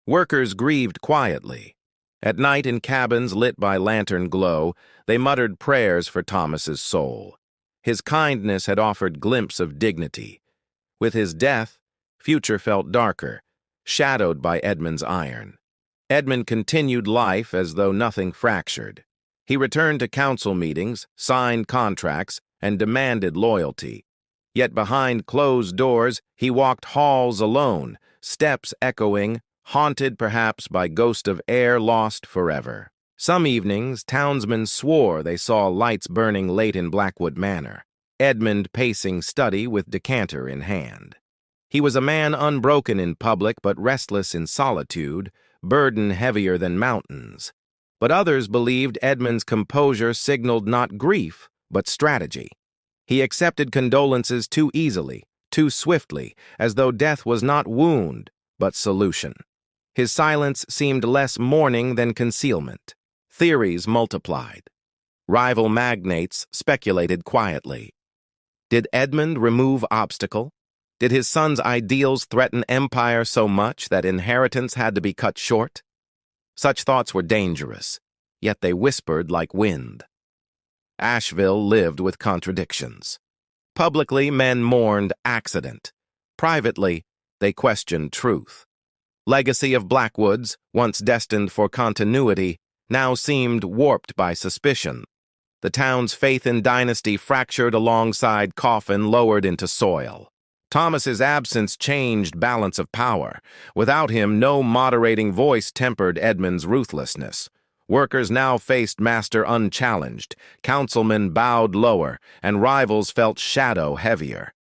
Workers grieved quietly. At night in cabins lit by lantern glow, they muttered prayers for Thomas's soul. His kindness had offered glimpse of dignity. With his death, future felt darker, shadowed by Edmund's iron. Edmund continued life as though nothing fractured. He returned to council meetings, signed contracts, and demanded loyalty. Yet behind closed doors, he walked halls alone, steps echoing, haunted perhaps by ghost of heir lost forever. Some evenings, townsmen swore they saw lights burning late in Blackwood Manor, Edmund pacing study with decanter in hand. He was a man unbroken in public but restless in solitude, burden heavier than mountains. But others believed Edmund's composure signaled not grief, but strategy. He accepted condolences too easily, too swiftly, as though death was not wound, but solution. His silence seemed less mourning than concealment. Theories multiplied. Rival magnates speculated quietly. Did Edmund remove obstacle? Did his son's ideals threaten empire so much that inheritance had to be cut short? Such thoughts were dangerous, yet they whispered like wind. Asheville lived with contradictions. Publicly, men mourned accident. Privately, they questioned truth. Legacy of Blackwoods, once destined for continuity, now seemed warped by suspicion. The town's faith in Dynasty fractured alongside coffin lowered into soil. Thomas's absence changed balance of power. Without him, no moderating voice tempered Edmund's ruthlessness. Workers now faced master unchallenged, councilmen bowed lower, and rivals felt shadow heavier.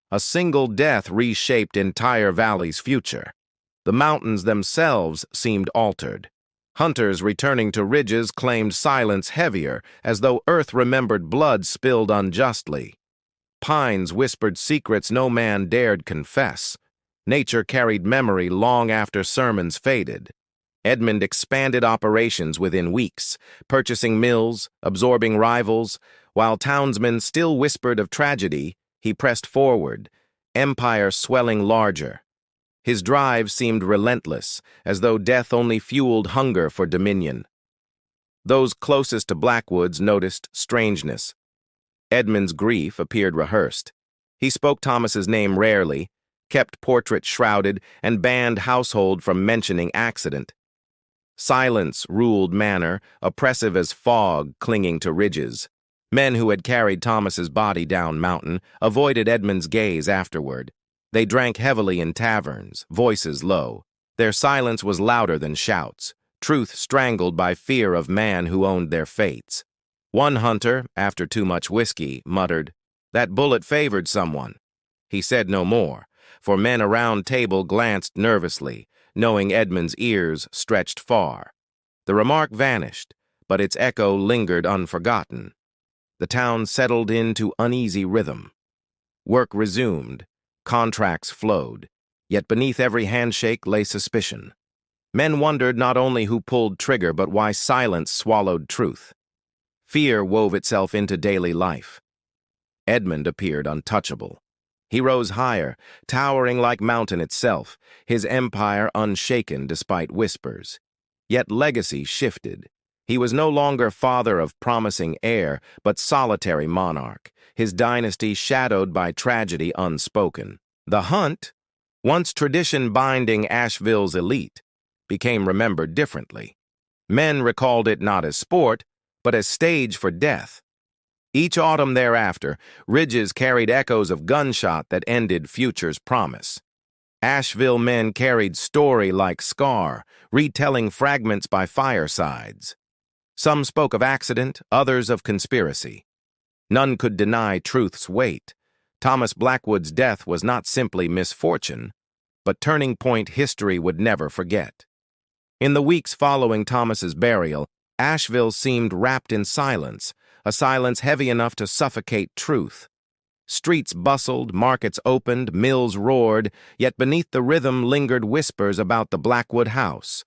A single death reshaped entire valley's future. The mountains themselves seemed altered. Hunters returning to ridges claimed silence heavier, as though earth remembered blood spilled unjustly. Pines whispered secrets no man dared confess. Nature carried memory long after sermons faded. Edmund expanded operations within weeks, purchasing mills, absorbing rivals. While townsmen still whispered of tragedy, he pressed forward, empire swelling larger. His drive seemed relentless, as though death only fueled hunger for dominion. Those closest to Blackwoods noticed strangeness. Edmund's grief appeared rehearsed. He spoke Thomas's name rarely, kept portraits shrouded, and banned household from mentioning accident. Silence ruled manor, oppressive as fog clinging to ridges. Men who had carried Thomas's body down mountain avoided Edmund's gaze afterward. They drank heavily in taverns, voices low. Their silence was louder than shouts, truth strangled by fear of man who owned their fates. One hunter, after too much whiskey, muttered, "That bullet favored someone." He said no more, for men around table glanced nervously, knowing Edmund's ears stretched far. The remark vanished, but its echo lingered unforgotten. The town settled into uneasy rhythm. Work resumed. Contracts flowed, yet beneath every handshake lay suspicion. Men wondered not only who pulled trigger, but why silence swallowed truth. Fear wove itself into daily life. Edmund appeared untouchable. He rose higher, towering like mountain itself, his empire unshaken despite whispers. Yet legacy shifted. He was no longer father of promising heir, but solitary monarch, his dynasty shadowed by tragedy unspoken. The hunt, once tradition binding Asheville's elite, became remembered differently. Men recalled it not as sport, but as stage for death. Each autumn thereafter, ridges carried echoes of gunshot that ended future's promise. Asheville men carried story like scar, retelling fragments by firesides. Some spoke of accident, others of conspiracy. None could deny truth's weight. Thomas Blackwood's death was not simply misfortune, but turning point history would never forget. In the weeks following Thomas's burial, Asheville seemed wrapped in silence, a silence heavy enough to suffocate truth. Streets bustled, markets opened, mills roared, yet beneath the rhythm lingered whispers about the Blackwood house.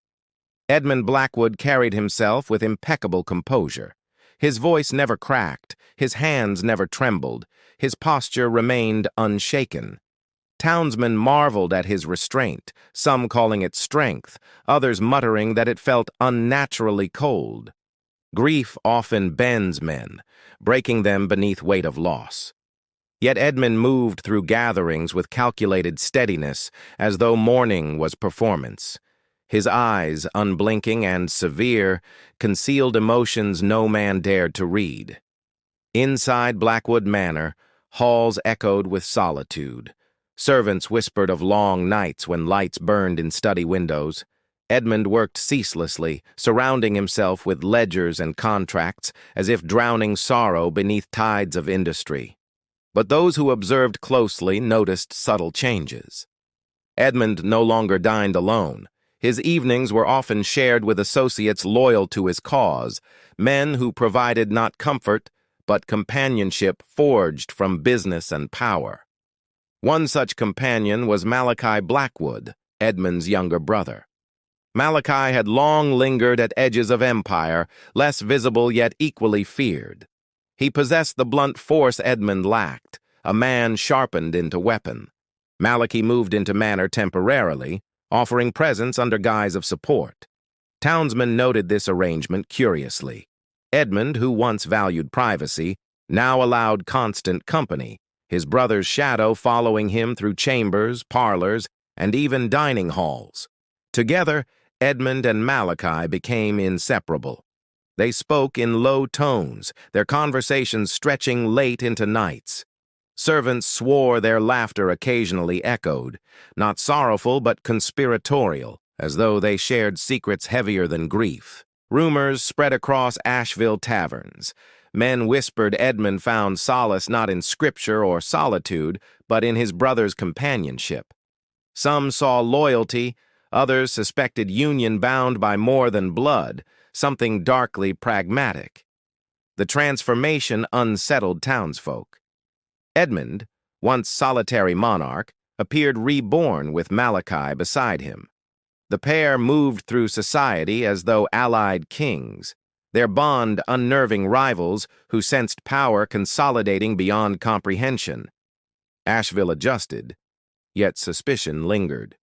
Edmund Blackwood carried himself with impeccable composure. His voice never cracked, his hands never trembled, his posture remained unshaken. Townsmen marveled at his restraint, some calling it strength, others muttering that it felt unnaturally cold. Grief often bends men, breaking them beneath weight of loss. Yet Edmund moved through gatherings with calculated steadiness, as though mourning was performance. His eyes, unblinking and severe, concealed emotions no man dared to read. Inside Blackwood Manor, halls echoed with solitude. Servants whispered of long nights when lights burned in study windows. Edmund worked ceaselessly, surrounding himself with ledgers and contracts, as if drowning sorrow beneath tides of industry. But those who observed closely noticed subtle changes. Edmund no longer dined alone. His evenings were often shared with associates loyal to his cause, men who provided not comfort, but companionship forged from business and power. One such companion was Malachi Blackwood, Edmund's younger brother. Malachi had long lingered at edges of empire, less visible yet equally feared. He possessed the blunt force Edmund lacked, a man sharpened into weapon. Malachi moved into Manor temporarily, offering presence under guise of support. Townsmen noted this arrangement curiously. Edmund, who once valued privacy, now allowed constant company, his brother's shadow following him through chambers, parlors, and even dining halls. Together, Edmund and Malachi became inseparable. They spoke in low tones, their conversations stretching late into nights. Servants swore their laughter occasionally echoed, not sorrowful but conspiratorial, as though they shared secrets heavier than grief. Rumors spread across Asheville taverns. Men whispered Edmund found solace not in scripture or solitude, but in his brother's companionship. Some saw loyalty, others suspected union bound by more than blood, something darkly pragmatic. The transformation unsettled townsfolk. Edmund, once solitary monarch, appeared reborn with Malachi beside him. The pair moved through society as though allied kings, their bond unnerving rivals who sensed power consolidating beyond comprehension. Asheville adjusted, yet suspicion lingered.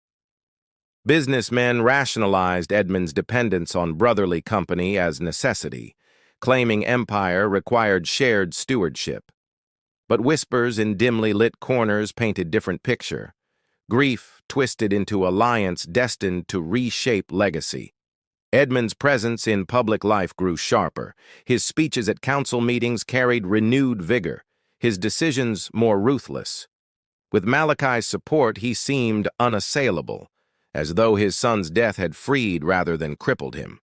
Businessmen rationalized Edmund's dependence on brotherly company as necessity, claiming empire required shared stewardship. But whispers in dimly lit corners painted different picture. Grief twisted into alliance destined to reshape legacy. Edmund's presence in public life grew sharper. His speeches at council meetings carried renewed vigor, his decisions more ruthless. With Malachi's support, he seemed unassailable, as though his son's death had freed rather than crippled him.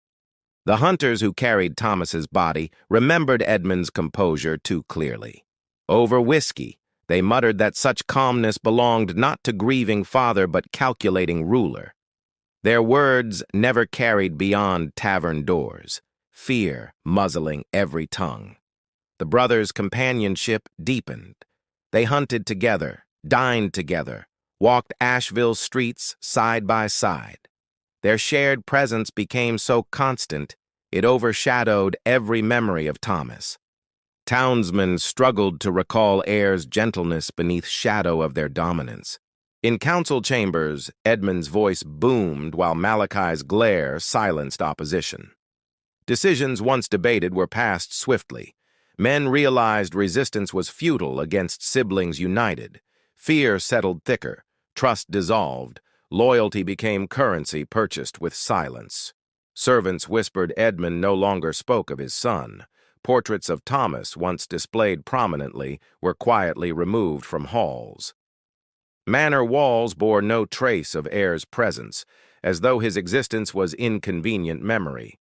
The hunters who carried Thomas's body remembered Edmund's composure too clearly. Over whiskey, they muttered that such calmness belonged not to grieving father but calculating ruler. Their words never carried beyond tavern doors, fear muzzling every tongue. The brothers' companionship deepened. They hunted together, dined together, walked Asheville streets side by side. Their shared presence became so constant, it overshadowed every memory of Thomas. Townsmen struggled to recall heir's gentleness beneath shadow of their dominance. In council chambers, Edmund's voice boomed while Malachi's glare silenced opposition. Decisions once debated were passed swiftly. Men realized resistance was futile against siblings united. Fear settled thicker, trust dissolved, loyalty became currency purchased with silence. Servants whispered Edmund no longer spoke of his son. Portraits of Thomas, once displayed prominently, were quietly removed from halls. Manor walls bore no trace of heir's presence, as though his existence was inconvenient memory.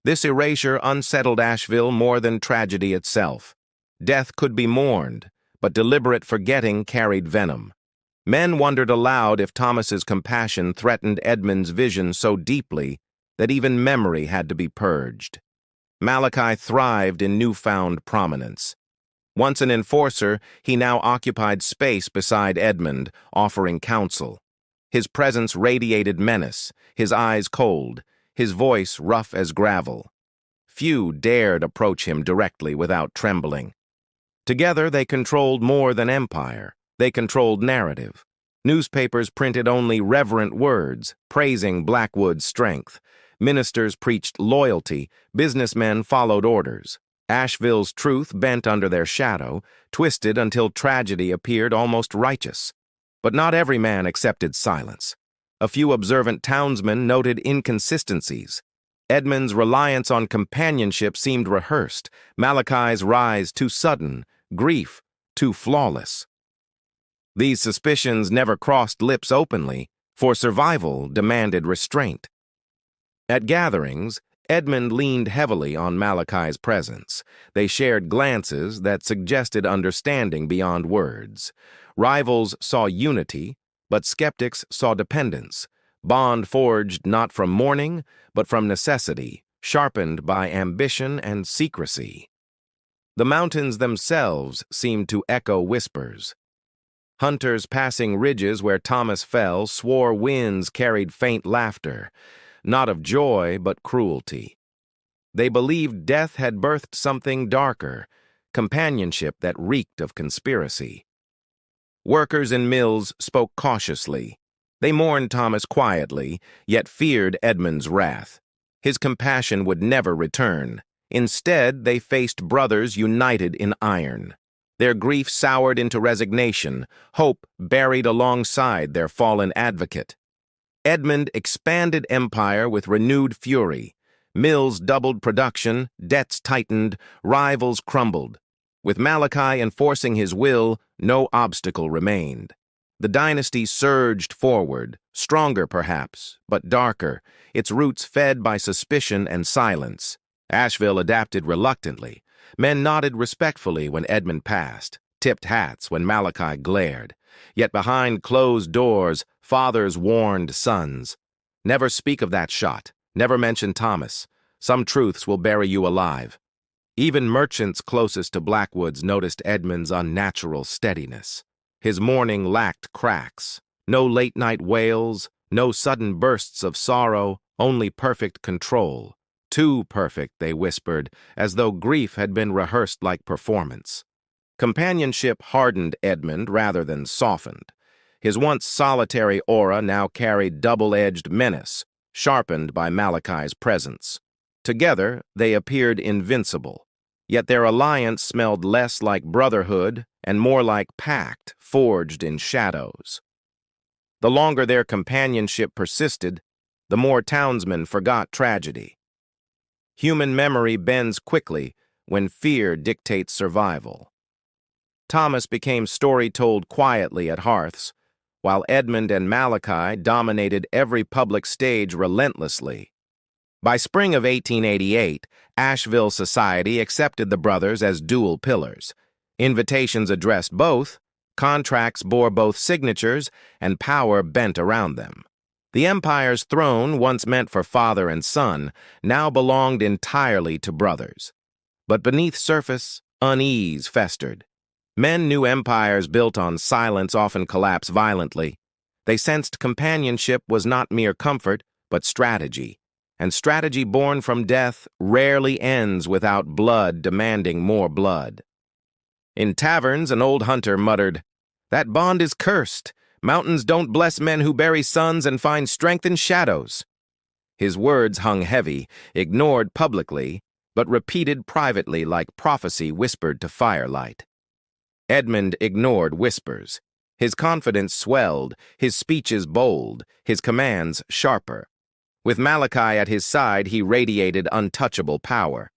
This erasure unsettled Asheville more than tragedy itself. Death could be mourned, but deliberate forgetting carried venom. Men wondered aloud if Thomas's compassion threatened Edmund's vision so deeply that even memory had to be purged. Malachi thrived in newfound prominence. Once an enforcer, he now occupied space beside Edmund, offering counsel. His presence radiated menace, his eyes cold, his voice rough as gravel. Few dared approach him directly without trembling. Together they controlled more than empire. They controlled narrative. Newspapers printed only reverent words, praising Blackwood's strength. Ministers preached loyalty, businessmen followed orders. Asheville's truth bent under their shadow, twisted until tragedy appeared almost righteous. But not every man accepted silence. A few observant townsmen noted inconsistencies. Edmund's reliance on companionship seemed rehearsed, Malachi's rise too sudden, grief too flawless. These suspicions never crossed lips openly, for survival demanded restraint. At gatherings, Edmund leaned heavily on Malachi's presence. They shared glances that suggested understanding beyond words. Rivals saw unity, but skeptics saw dependence, bond forged not from mourning, but from necessity, sharpened by ambition and secrecy. The mountains themselves seemed to echo whispers. Hunters passing ridges where Thomas fell swore winds carried faint laughter, not of joy but cruelty. They believed death had birthed something darker, companionship that reeked of conspiracy. Workers in mills spoke cautiously. They mourned Thomas quietly, yet feared Edmund's wrath. His compassion would never return. Instead, they faced brothers united in iron. Their grief soured into resignation, hope buried alongside their fallen advocate. Edmund expanded empire with renewed fury. Mills doubled production, debts tightened, rivals crumbled. With Malachi enforcing his will, no obstacle remained. The dynasty surged forward, stronger perhaps, but darker, its roots fed by suspicion and silence. Asheville adapted reluctantly. Men nodded respectfully when Edmund passed, tipped hats when Malachi glared. Yet behind closed doors, fathers warned sons. Never speak of that shot. Never mention Thomas. Some truths will bury you alive. Even merchants closest to Blackwood's noticed Edmund's unnatural steadiness. His mourning lacked cracks. No late-night wails, no sudden bursts of sorrow, only perfect control. Too perfect, they whispered, as though grief had been rehearsed like performance. Companionship hardened Edmund rather than softened. His once solitary aura now carried double-edged menace, sharpened by Malachi's presence. Together, they appeared invincible. Yet their alliance smelled less like brotherhood and more like pact forged in shadows. The longer their companionship persisted, the more townsmen forgot tragedy. Human memory bends quickly when fear dictates survival. Thomas became story told quietly at hearths, while Edmund and Malachi dominated every public stage relentlessly. By spring of 1888, Asheville society accepted the brothers as dual pillars. Invitations addressed both, contracts bore both signatures, and power bent around them. The empire's throne, once meant for father and son, now belonged entirely to brothers. But beneath surface, unease festered. Men knew empires built on silence often collapse violently. They sensed companionship was not mere comfort, but strategy. And strategy born from death rarely ends without blood demanding more blood. In taverns, an old hunter muttered, "That bond is cursed. Mountains don't bless men who bury sons and find strength in shadows." His words hung heavy, ignored publicly, but repeated privately like prophecy whispered to firelight. Edmund ignored whispers. His confidence swelled, his speeches bold, his commands sharper. With Malachi at his side, he radiated untouchable power.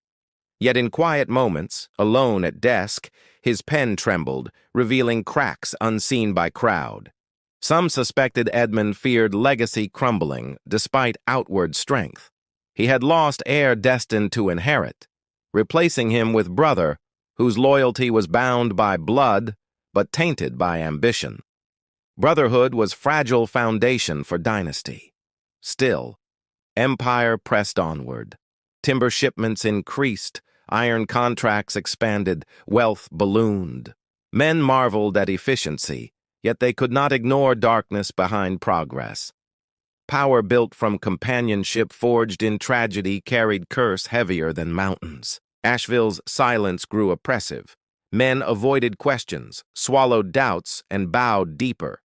Yet in quiet moments, alone at desk, his pen trembled, revealing cracks unseen by crowd. Some suspected Edmund feared legacy crumbling, despite outward strength. He had lost heir destined to inherit, replacing him with brother, whose loyalty was bound by blood, but tainted by ambition. Brotherhood was fragile foundation for dynasty. Still, empire pressed onward. Timber shipments increased, iron contracts expanded, wealth ballooned. Men marveled at efficiency, yet they could not ignore darkness behind progress. Power built from companionship forged in tragedy carried curse heavier than mountains. Asheville's silence grew oppressive. Men avoided questions, swallowed doubts, and bowed deeper.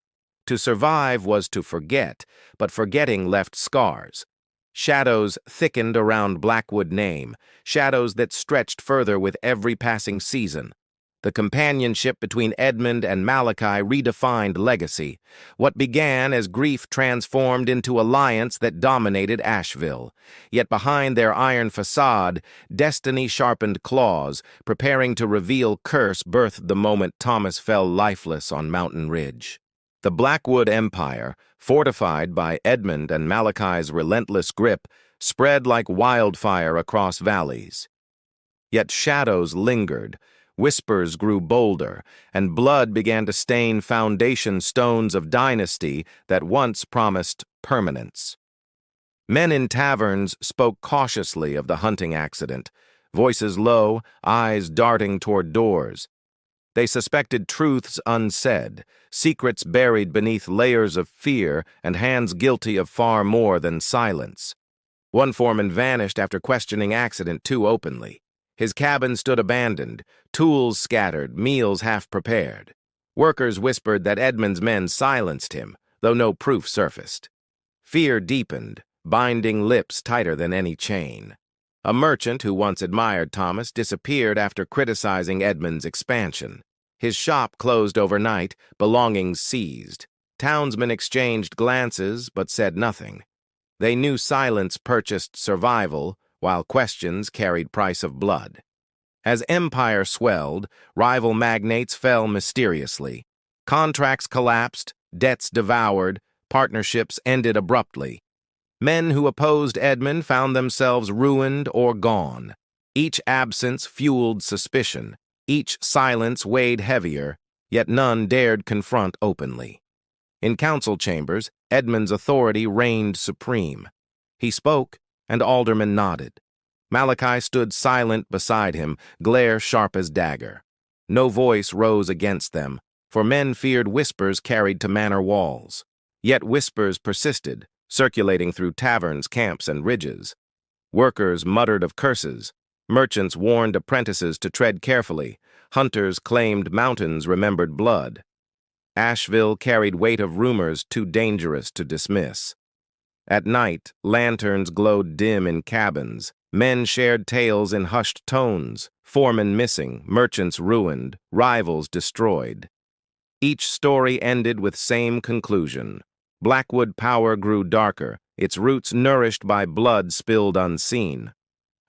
To survive was to forget, but forgetting left scars. Shadows thickened around Blackwood name, shadows that stretched further with every passing season. The companionship between Edmund and Malachi redefined legacy. What began as grief transformed into alliance that dominated Asheville. Yet behind their iron facade, destiny sharpened claws, preparing to reveal curse birthed the moment Thomas fell lifeless on Mountain Ridge. The Blackwood Empire, fortified by Edmund and Malachi's relentless grip, spread like wildfire across valleys. Yet shadows lingered, whispers grew bolder, and blood began to stain foundation stones of dynasty that once promised permanence. Men in taverns spoke cautiously of the hunting accident, voices low, eyes darting toward doors. They suspected truths unsaid, secrets buried beneath layers of fear, and hands guilty of far more than silence. One foreman vanished after questioning accident too openly. His cabin stood abandoned, tools scattered, meals half prepared. Workers whispered that Edmund's men silenced him, though no proof surfaced. Fear deepened, binding lips tighter than any chain. A merchant who once admired Thomas disappeared after criticizing Edmund's expansion. His shop closed overnight, belongings seized. Townsmen exchanged glances but said nothing. They knew silence purchased survival, while questions carried price of blood. As empire swelled, rival magnates fell mysteriously. Contracts collapsed, debts devoured, partnerships ended abruptly. Men who opposed Edmund found themselves ruined or gone. Each absence fueled suspicion. Each silence weighed heavier, yet none dared confront openly. In council chambers, Edmund's authority reigned supreme. He spoke, and aldermen nodded. Malachi stood silent beside him, glare sharp as dagger. No voice rose against them, for men feared whispers carried to manor walls. Yet whispers persisted, circulating through taverns, camps, and ridges. Workers muttered of curses. Merchants warned apprentices to tread carefully. Hunters claimed mountains remembered blood. Asheville carried weight of rumors too dangerous to dismiss. At night, lanterns glowed dim in cabins. Men shared tales in hushed tones, foremen missing, merchants ruined, rivals destroyed. Each story ended with same conclusion. Blackwood power grew darker, its roots nourished by blood spilled unseen.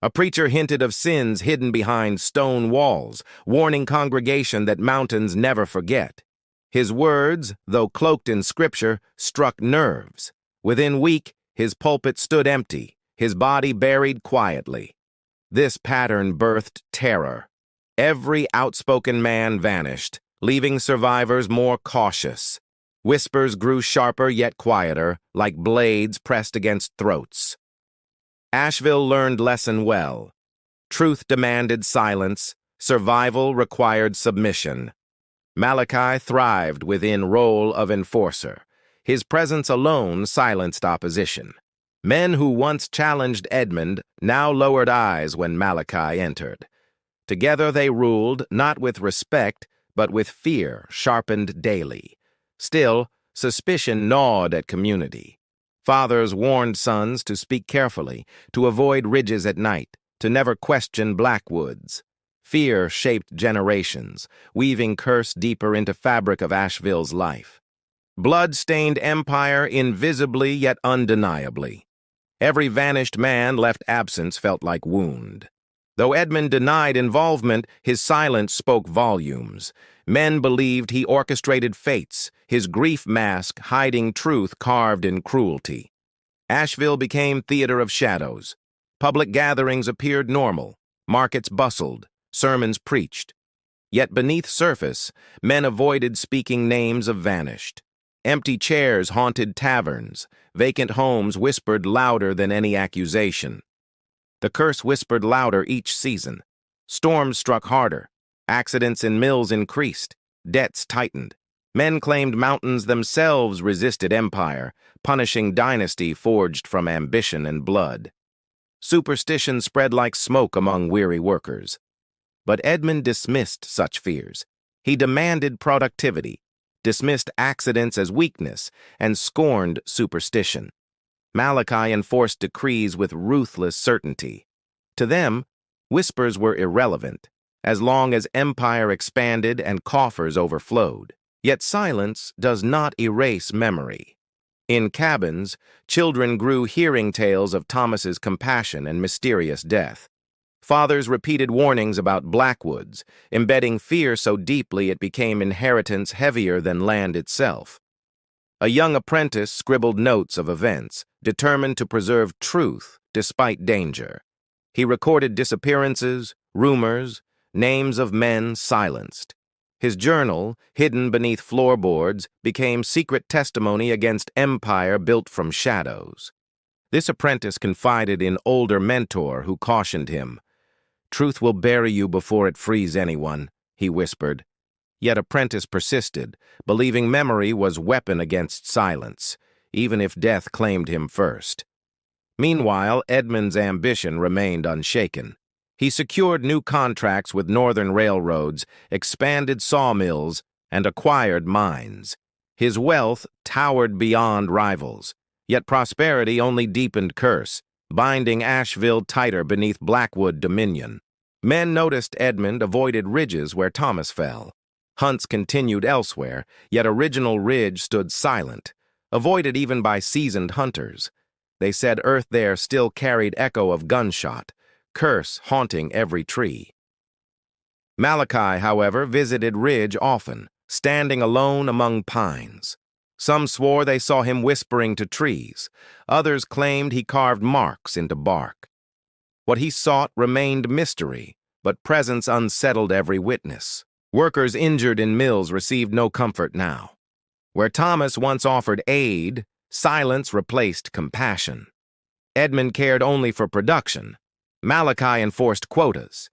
A preacher hinted of sins hidden behind stone walls, warning congregation that mountains never forget. His words, though cloaked in scripture, struck nerves. Within week, his pulpit stood empty, his body buried quietly. This pattern birthed terror. Every outspoken man vanished, leaving survivors more cautious. Whispers grew sharper yet quieter, like blades pressed against throats. Asheville learned lesson well. Truth demanded silence, survival required submission. Malachi thrived within role of enforcer. His presence alone silenced opposition. Men who once challenged Edmund now lowered eyes when Malachi entered. Together they ruled, not with respect, but with fear sharpened daily. Still, suspicion gnawed at community. Fathers warned sons to speak carefully, to avoid ridges at night, to never question Blackwoods. Fear shaped generations, weaving curse deeper into fabric of Asheville's life. Blood-stained empire invisibly yet undeniably. Every vanished man left absence felt like wound. Though Edmund denied involvement, his silence spoke volumes. Men believed he orchestrated fates, his grief mask hiding truth carved in cruelty. Asheville became theater of shadows. Public gatherings appeared normal, markets bustled, sermons preached. Yet beneath surface, men avoided speaking names of vanished. Empty chairs haunted taverns, vacant homes whispered louder than any accusation. The curse whispered louder each season. Storms struck harder. Accidents in mills increased. Debts tightened. Men claimed mountains themselves resisted empire, punishing dynasty forged from ambition and blood. Superstition spread like smoke among weary workers. But Edmund dismissed such fears. He demanded productivity. dismissed accidents as weakness, and scorned superstition. Malachi enforced decrees with ruthless certainty. To them, whispers were irrelevant, as long as empire expanded and coffers overflowed. Yet silence does not erase memory. In cabins, children grew hearing tales of Thomas's compassion and mysterious death. Fathers repeated warnings about Blackwoods, embedding fear so deeply it became inheritance heavier than land itself. A young apprentice scribbled notes of events, determined to preserve truth despite danger. He recorded disappearances, rumors, names of men silenced. His journal, hidden beneath floorboards, became secret testimony against empire built from shadows. This apprentice confided in older mentor who cautioned him. "Truth will bury you before it frees anyone," he whispered. Yet apprentice persisted, believing memory was weapon against silence, even if death claimed him first. Meanwhile, Edmund's ambition remained unshaken. He secured new contracts with northern railroads, expanded sawmills, and acquired mines. His wealth towered beyond rivals, yet prosperity only deepened curse, binding Asheville tighter beneath Blackwood dominion. Men noticed Edmund avoided ridges where Thomas fell. Hunts continued elsewhere, yet original ridge stood silent, avoided even by seasoned hunters. They said earth there still carried echo of gunshot, curse haunting every tree. Malachi, however, visited ridge often, standing alone among pines. Some swore they saw him whispering to trees. Others claimed he carved marks into bark. What he sought remained mystery, but presence unsettled every witness. Workers injured in mills received no comfort now. Where Thomas once offered aid, silence replaced compassion. Edmund cared only for production. Malachi enforced quotas.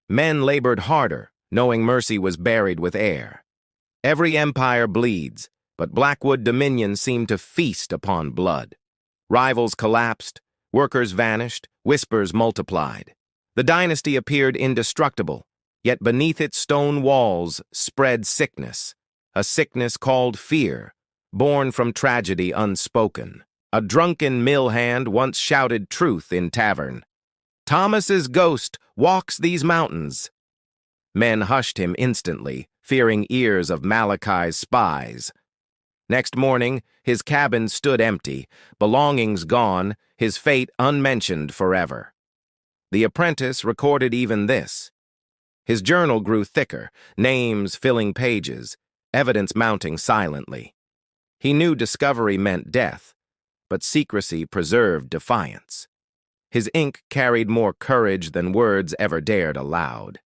Men labored harder, knowing mercy was buried with heir. Every empire bleeds, but Blackwood dominion seemed to feast upon blood. Rivals collapsed, workers vanished, whispers multiplied. The dynasty appeared indestructible, yet beneath its stone walls spread sickness, a sickness called fear, born from tragedy unspoken. A drunken mill hand once shouted truth in tavern. "Thomas's ghost walks these mountains." Men hushed him instantly, fearing ears of Malachi's spies. Next morning, his cabin stood empty, belongings gone, his fate unmentioned forever. The apprentice recorded even this. His journal grew thicker, names filling pages, evidence mounting silently. He knew discovery meant death, but secrecy preserved defiance. His ink carried more courage than words ever dared aloud.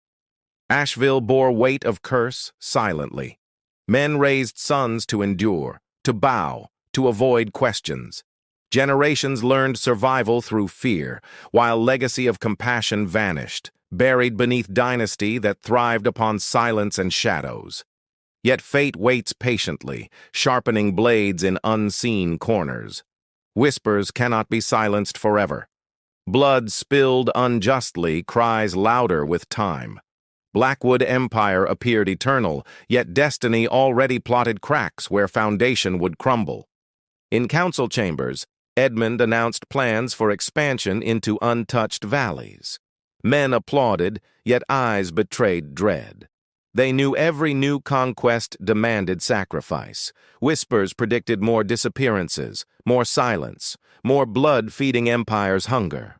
Asheville bore weight of curse silently. Men raised sons to endure, to bow, to avoid questions. Generations learned survival through fear, while legacy of compassion vanished, buried beneath dynasty that thrived upon silence and shadows. Yet fate waits patiently, sharpening blades in unseen corners. Whispers cannot be silenced forever. Blood spilled unjustly cries louder with time. Blackwood Empire appeared eternal, yet destiny already plotted cracks where foundation would crumble. In council chambers, Edmund announced plans for expansion into untouched valleys. Men applauded, yet eyes betrayed dread. They knew every new conquest demanded sacrifice. Whispers predicted more disappearances, more silence, more blood feeding empire's hunger.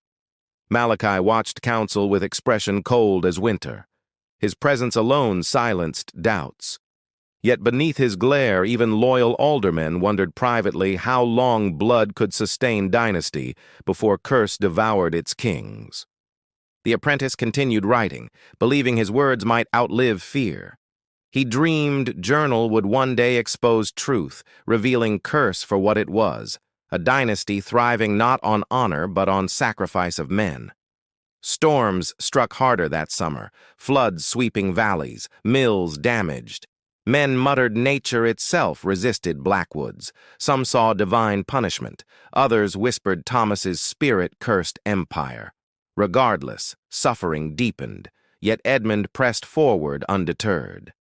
Malachi watched council with expression cold as winter. His presence alone silenced doubts. Yet beneath his glare, even loyal aldermen wondered privately how long blood could sustain dynasty before curse devoured its kings. The apprentice continued writing, believing his words might outlive fear. He dreamed journal would one day expose truth, revealing curse for what it was, a dynasty thriving not on honor but on sacrifice of men. Storms struck harder that summer, floods sweeping valleys, mills damaged. Men muttered nature itself resisted Blackwoods. Some saw divine punishment. Others whispered Thomas's spirit cursed empire. Regardless, suffering deepened, yet Edmund pressed forward undeterred.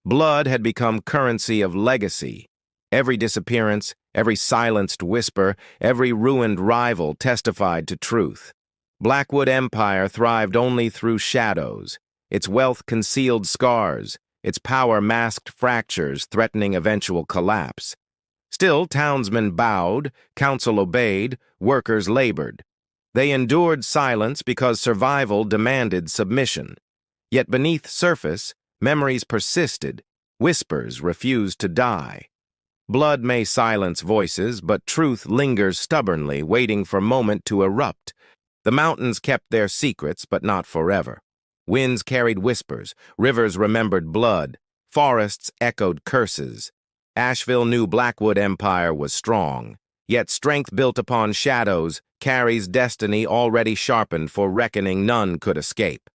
Blood had become currency of legacy. Every disappearance, every silenced whisper, every ruined rival testified to truth. Blackwood Empire thrived only through shadows. Its wealth concealed scars. Its power masked fractures threatening eventual collapse. Still, townsmen bowed, council obeyed, workers labored. They endured silence because survival demanded submission. Yet beneath surface, memories persisted, whispers refused to die. Blood may silence voices, but truth lingers stubbornly, waiting for moment to erupt. The mountains kept their secrets, but not forever. Winds carried whispers, rivers remembered blood, forests echoed curses. Asheville knew Blackwood Empire was strong, yet strength built upon shadows carries destiny already sharpened for reckoning none could escape.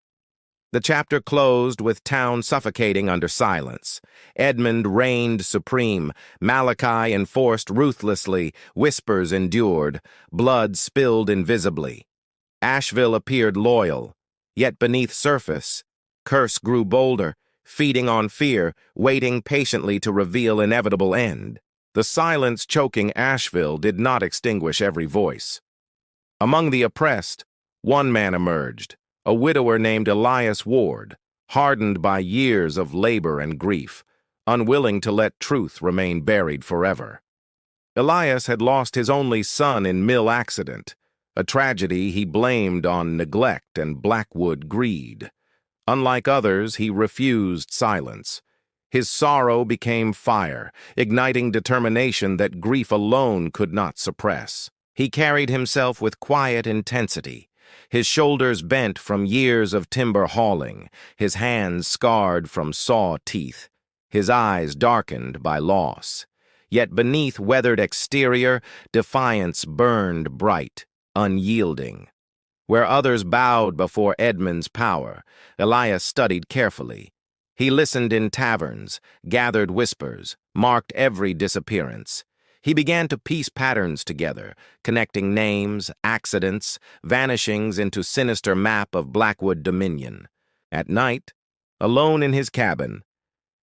The chapter closed with town suffocating under silence. Edmund reigned supreme, Malachi enforced ruthlessly, whispers endured, blood spilled invisibly. Asheville appeared loyal, yet beneath surface, curse grew bolder, feeding on fear, waiting patiently to reveal inevitable end. The silence choking Asheville did not extinguish every voice. Among the oppressed, one man emerged, a widower named Elias Ward, hardened by years of labor and grief, unwilling to let truth remain buried forever. Elias had lost his only son in mill accident, a tragedy he blamed on neglect and Blackwood greed. Unlike others, he refused silence. His sorrow became fire, igniting determination that grief alone could not suppress. He carried himself with quiet intensity, his shoulders bent from years of timber hauling, his hands scarred from saw teeth, his eyes darkened by loss. Yet beneath weathered exterior, defiance burned bright, unyielding. Where others bowed before Edmund's power, Elias studied carefully. He listened in taverns, gathered whispers, marked every disappearance. He began to piece patterns together, connecting names, accidents, vanishings into sinister map of Blackwood dominion. At night, alone in his cabin,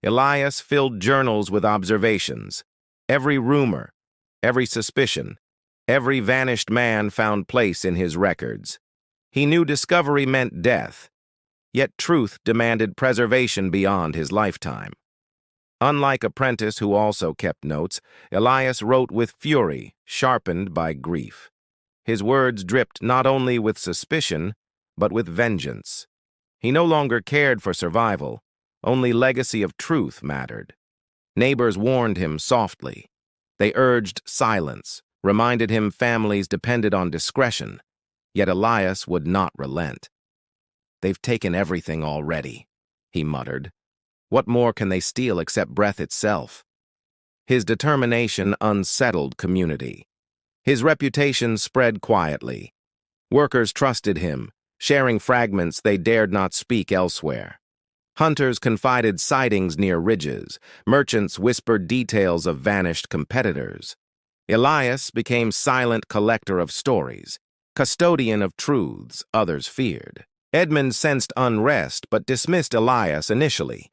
Elias filled journals with observations. Every rumor, every suspicion, every vanished man found place in his records. He knew discovery meant death, yet truth demanded preservation beyond his lifetime. Unlike Apprentice, who also kept notes, Elias wrote with fury, sharpened by grief. His words dripped not only with suspicion, but with vengeance. He no longer cared for survival, only legacy of truth mattered. Neighbors warned him softly. They urged silence, reminded him families depended on discretion, yet Elias would not relent. "They've taken everything already," he muttered. "What more can they steal except breath itself?" His determination unsettled community. His reputation spread quietly. Workers trusted him, sharing fragments they dared not speak elsewhere. Hunters confided sightings near ridges. Merchants whispered details of vanished competitors. Elias became silent collector of stories, custodian of truths others feared. Edmund sensed unrest but dismissed Elias initially.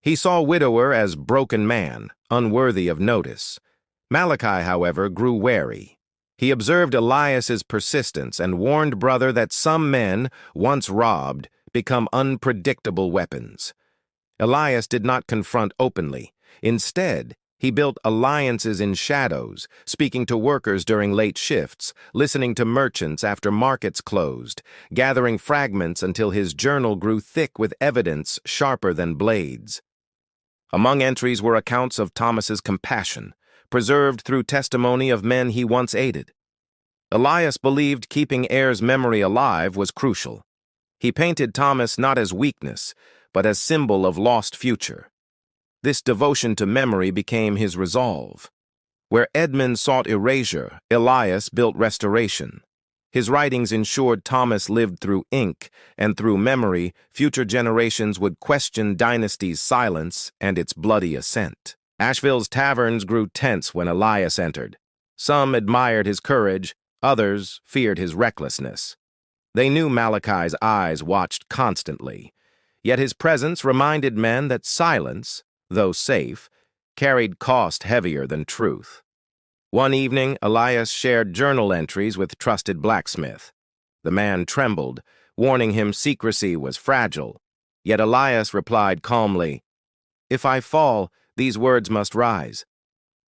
He saw widower as broken man, unworthy of notice. Malachi, however, grew wary. He observed Elias's persistence and warned brother that some men, once robbed, become unpredictable weapons. Elias did not confront openly. Instead, he built alliances in shadows, speaking to workers during late shifts, listening to merchants after markets closed, gathering fragments until his journal grew thick with evidence sharper than blades. Among entries were accounts of Thomas's compassion, preserved through testimony of men he once aided. Elias believed keeping heir's memory alive was crucial. He painted Thomas not as weakness, but as symbol of lost future. This devotion to memory became his resolve. Where Edmund sought erasure, Elias built restoration. His writings ensured Thomas lived through ink, and through memory, future generations would question Dynasty's silence and its bloody ascent. Asheville's taverns grew tense when Elias entered. Some admired his courage, others feared his recklessness. They knew Malachi's eyes watched constantly, yet his presence reminded men that silence, though safe, carried cost heavier than truth. One evening, Elias shared journal entries with trusted blacksmith. The man trembled, warning him secrecy was fragile. Yet Elias replied calmly, "If I fall, these words must rise."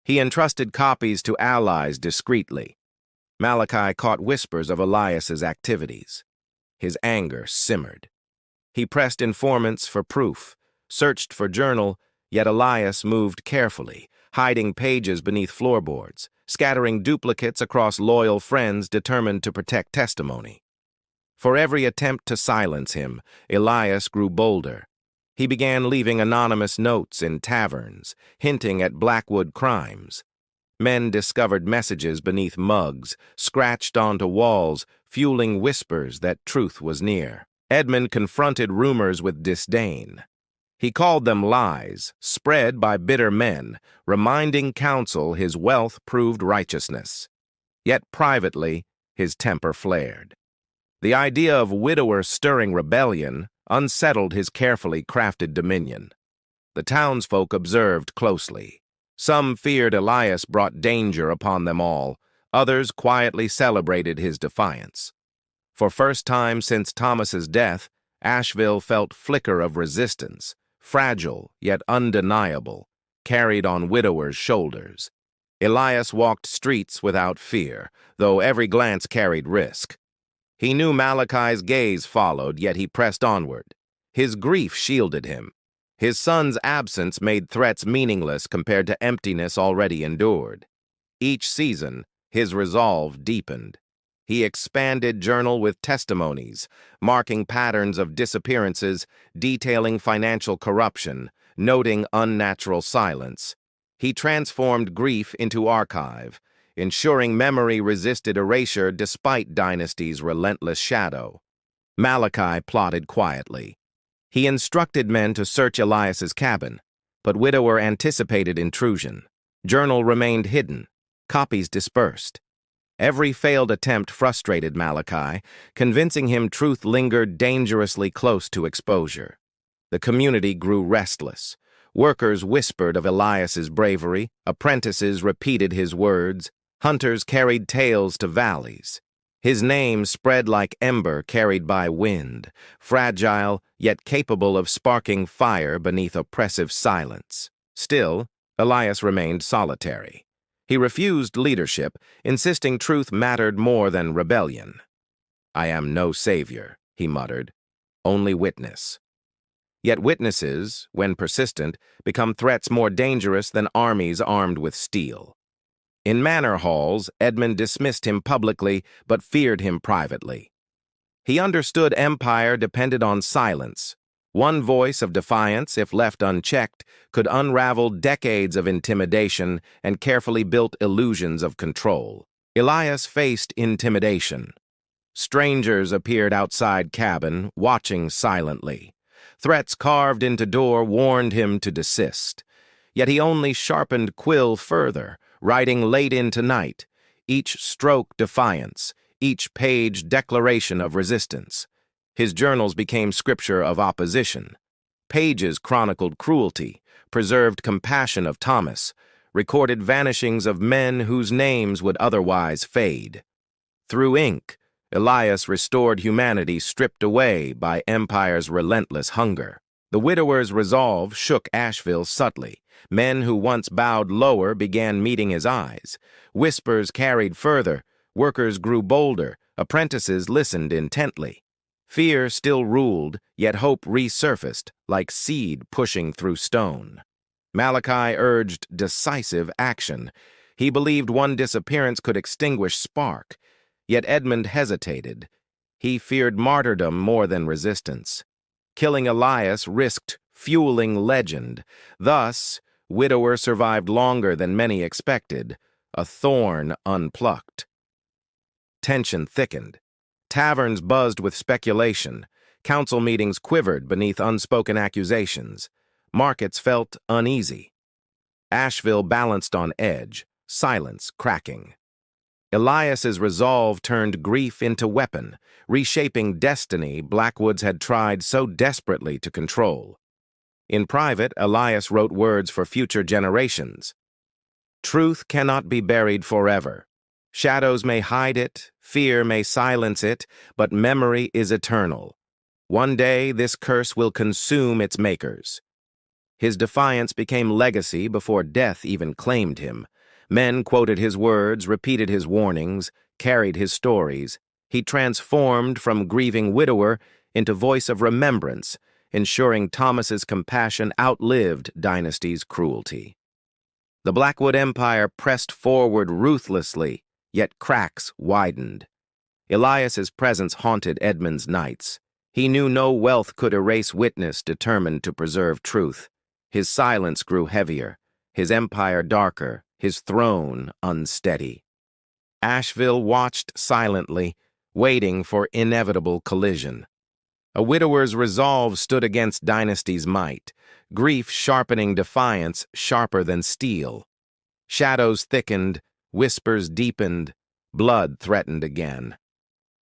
He entrusted copies to allies discreetly. Malachi caught whispers of Elias's activities. His anger simmered. He pressed informants for proof, searched for journal, yet Elias moved carefully, hiding pages beneath floorboards, scattering duplicates across loyal friends determined to protect testimony. For every attempt to silence him, Elias grew bolder. He began leaving anonymous notes in taverns, hinting at Blackwood crimes. Men discovered messages beneath mugs, scratched onto walls, fueling whispers that truth was near. Edmund confronted rumors with disdain. He called them lies, spread by bitter men, reminding counsel his wealth proved righteousness. Yet privately, his temper flared. The idea of widowers stirring rebellion unsettled his carefully crafted dominion. The townsfolk observed closely. Some feared Elias brought danger upon them all. Others quietly celebrated his defiance. For first time since Thomas's death, Asheville felt flicker of resistance, fragile yet undeniable, carried on widowers' shoulders. Elias walked streets without fear, though every glance carried risk. He knew Malachi's gaze followed, yet he pressed onward. His grief shielded him. His son's absence made threats meaningless compared to emptiness already endured. Each season, his resolve deepened. He expanded journal with testimonies, marking patterns of disappearances, detailing financial corruption, noting unnatural silence. He transformed grief into archive, ensuring memory resisted erasure despite Dynasty's relentless shadow. Malachi plotted quietly. He instructed men to search Elias's cabin, but widower anticipated intrusion. Journal remained hidden, copies dispersed. Every failed attempt frustrated Malachi, convincing him truth lingered dangerously close to exposure. The community grew restless. Workers whispered of Elias's bravery, apprentices repeated his words, hunters carried tales to valleys. His name spread like ember carried by wind, fragile yet capable of sparking fire beneath oppressive silence. Still, Elias remained solitary. He refused leadership, insisting truth mattered more than rebellion. "I am no savior," he muttered, "only witness." Yet witnesses, when persistent, become threats more dangerous than armies armed with steel. In manor halls, Edmund dismissed him publicly but feared him privately. He understood empire depended on silence. One voice of defiance, if left unchecked, could unravel decades of intimidation and carefully built illusions of control. Elias faced intimidation. Strangers appeared outside cabin, watching silently. Threats carved into door warned him to desist. Yet he only sharpened quill further, writing late into night, each stroke defiance, each page declaration of resistance. His journals became scripture of opposition. Pages chronicled cruelty, preserved compassion of Thomas, recorded vanishings of men whose names would otherwise fade. Through ink, Elias restored humanity stripped away by empire's relentless hunger. The widower's resolve shook Asheville subtly. Men who once bowed lower began meeting his eyes. Whispers carried further. Workers grew bolder. Apprentices listened intently. Fear still ruled, yet hope resurfaced, like seed pushing through stone. Malachi urged decisive action. He believed one disappearance could extinguish spark. Yet Edmund hesitated. He feared martyrdom more than resistance. Killing Elias risked fueling legend. Thus, widower survived longer than many expected, a thorn unplucked. Tension thickened. Taverns buzzed with speculation. Council meetings quivered beneath unspoken accusations. Markets felt uneasy. Asheville balanced on edge, silence cracking. Elias's resolve turned grief into weapon, reshaping destiny Blackwoods had tried so desperately to control. In private, Elias wrote words for future generations. Truth cannot be buried forever. Shadows may hide it, fear may silence it, but memory is eternal. One day this curse will consume its makers. His defiance became legacy before death even claimed him. Men quoted his words, repeated his warnings, carried his stories. He transformed from grieving widower into voice of remembrance, ensuring Thomas's compassion outlived Dynasty's cruelty. The Blackwood Empire pressed forward ruthlessly, yet cracks widened. Elias's presence haunted Edmund's nights. He knew no wealth could erase witness determined to preserve truth. His silence grew heavier, his empire darker, his throne unsteady. Asheville watched silently, waiting for inevitable collision. A widower's resolve stood against Dynasty's might, grief sharpening defiance sharper than steel. Shadows thickened, whispers deepened, blood threatened again.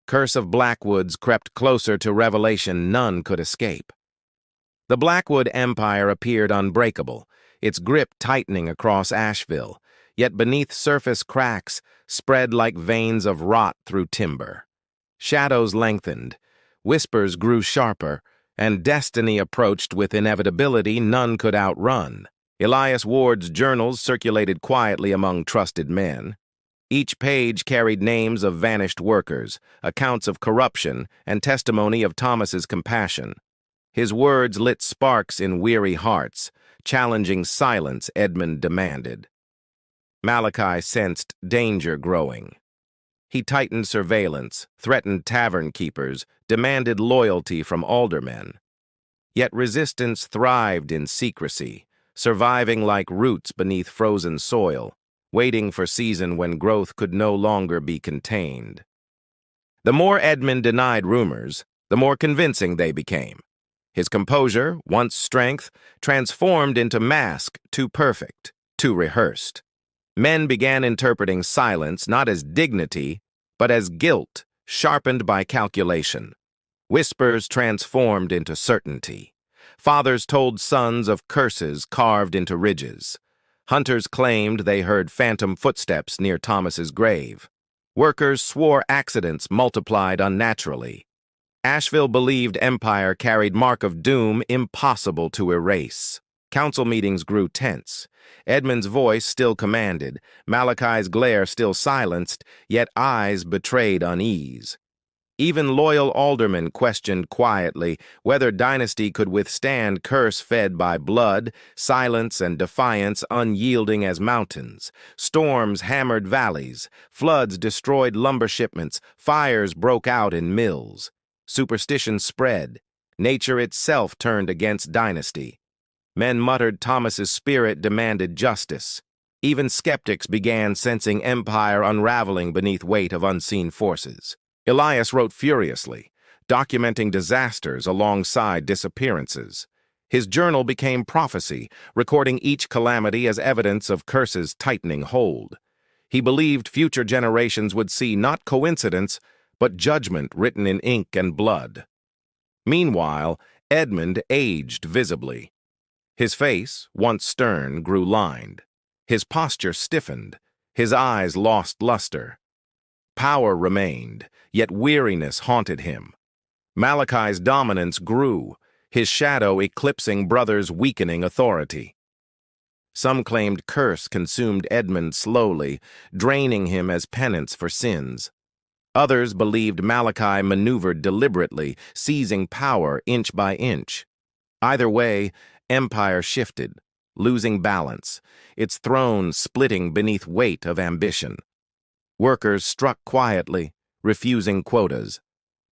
Curse of Blackwoods crept closer to revelation none could escape. The Blackwood Empire appeared unbreakable, its grip tightening across Asheville, yet beneath surface cracks spread like veins of rot through timber. Shadows lengthened, whispers grew sharper, and destiny approached with inevitability none could outrun. Elias Ward's journals circulated quietly among trusted men. Each page carried names of vanished workers, accounts of corruption, and testimony of Thomas's compassion. His words lit sparks in weary hearts, challenging silence Edmund demanded. Malachi sensed danger growing. He tightened surveillance, threatened tavern keepers, demanded loyalty from aldermen. Yet resistance thrived in secrecy, surviving like roots beneath frozen soil, waiting for season when growth could no longer be contained. The more Edmund denied rumors, the more convincing they became. His composure, once strength, transformed into mask too perfect, too rehearsed. Men began interpreting silence not as dignity, but as guilt sharpened by calculation. Whispers transformed into certainty. Fathers told sons of curses carved into ridges. Hunters claimed they heard phantom footsteps near Thomas's grave. Workers swore accidents multiplied unnaturally. Asheville believed empire carried mark of doom impossible to erase. Council meetings grew tense. Edmund's voice still commanded, Malachi's glare still silenced, yet eyes betrayed unease. Even loyal aldermen questioned quietly whether Dynasty could withstand curse fed by blood, silence, and defiance unyielding as mountains. Storms hammered valleys, floods destroyed lumber shipments, fires broke out in mills. Superstition spread. Nature itself turned against Dynasty. Men muttered Thomas's spirit demanded justice. Even skeptics began sensing empire unraveling beneath weight of unseen forces. Elias wrote furiously, documenting disasters alongside disappearances. His journal became prophecy, recording each calamity as evidence of curse's tightening hold. He believed future generations would see not coincidence, but judgment written in ink and blood. Meanwhile, Edmund aged visibly. His face, once stern, grew lined. His posture stiffened. His eyes lost luster. Power remained, yet weariness haunted him. Malachi's dominance grew, his shadow eclipsing brothers' weakening authority. Some claimed curse consumed Edmund slowly, draining him as penance for sins. Others believed Malachi maneuvered deliberately, seizing power inch by inch. Either way, empire shifted, losing balance, its throne splitting beneath weight of ambition. Workers struck quietly, refusing quotas.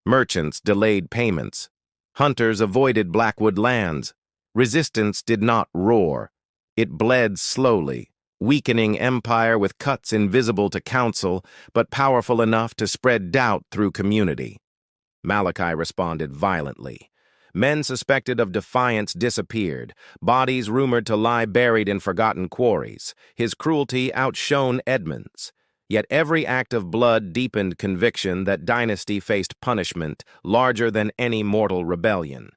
Merchants delayed payments. Hunters avoided Blackwood lands. Resistance did not roar. It bled slowly, weakening empire with cuts invisible to council, but powerful enough to spread doubt through community. Malachi responded violently. Men suspected of defiance disappeared, bodies rumored to lie buried in forgotten quarries. His cruelty outshone Edmund's. Yet every act of blood deepened conviction that Dynasty faced punishment larger than any mortal rebellion.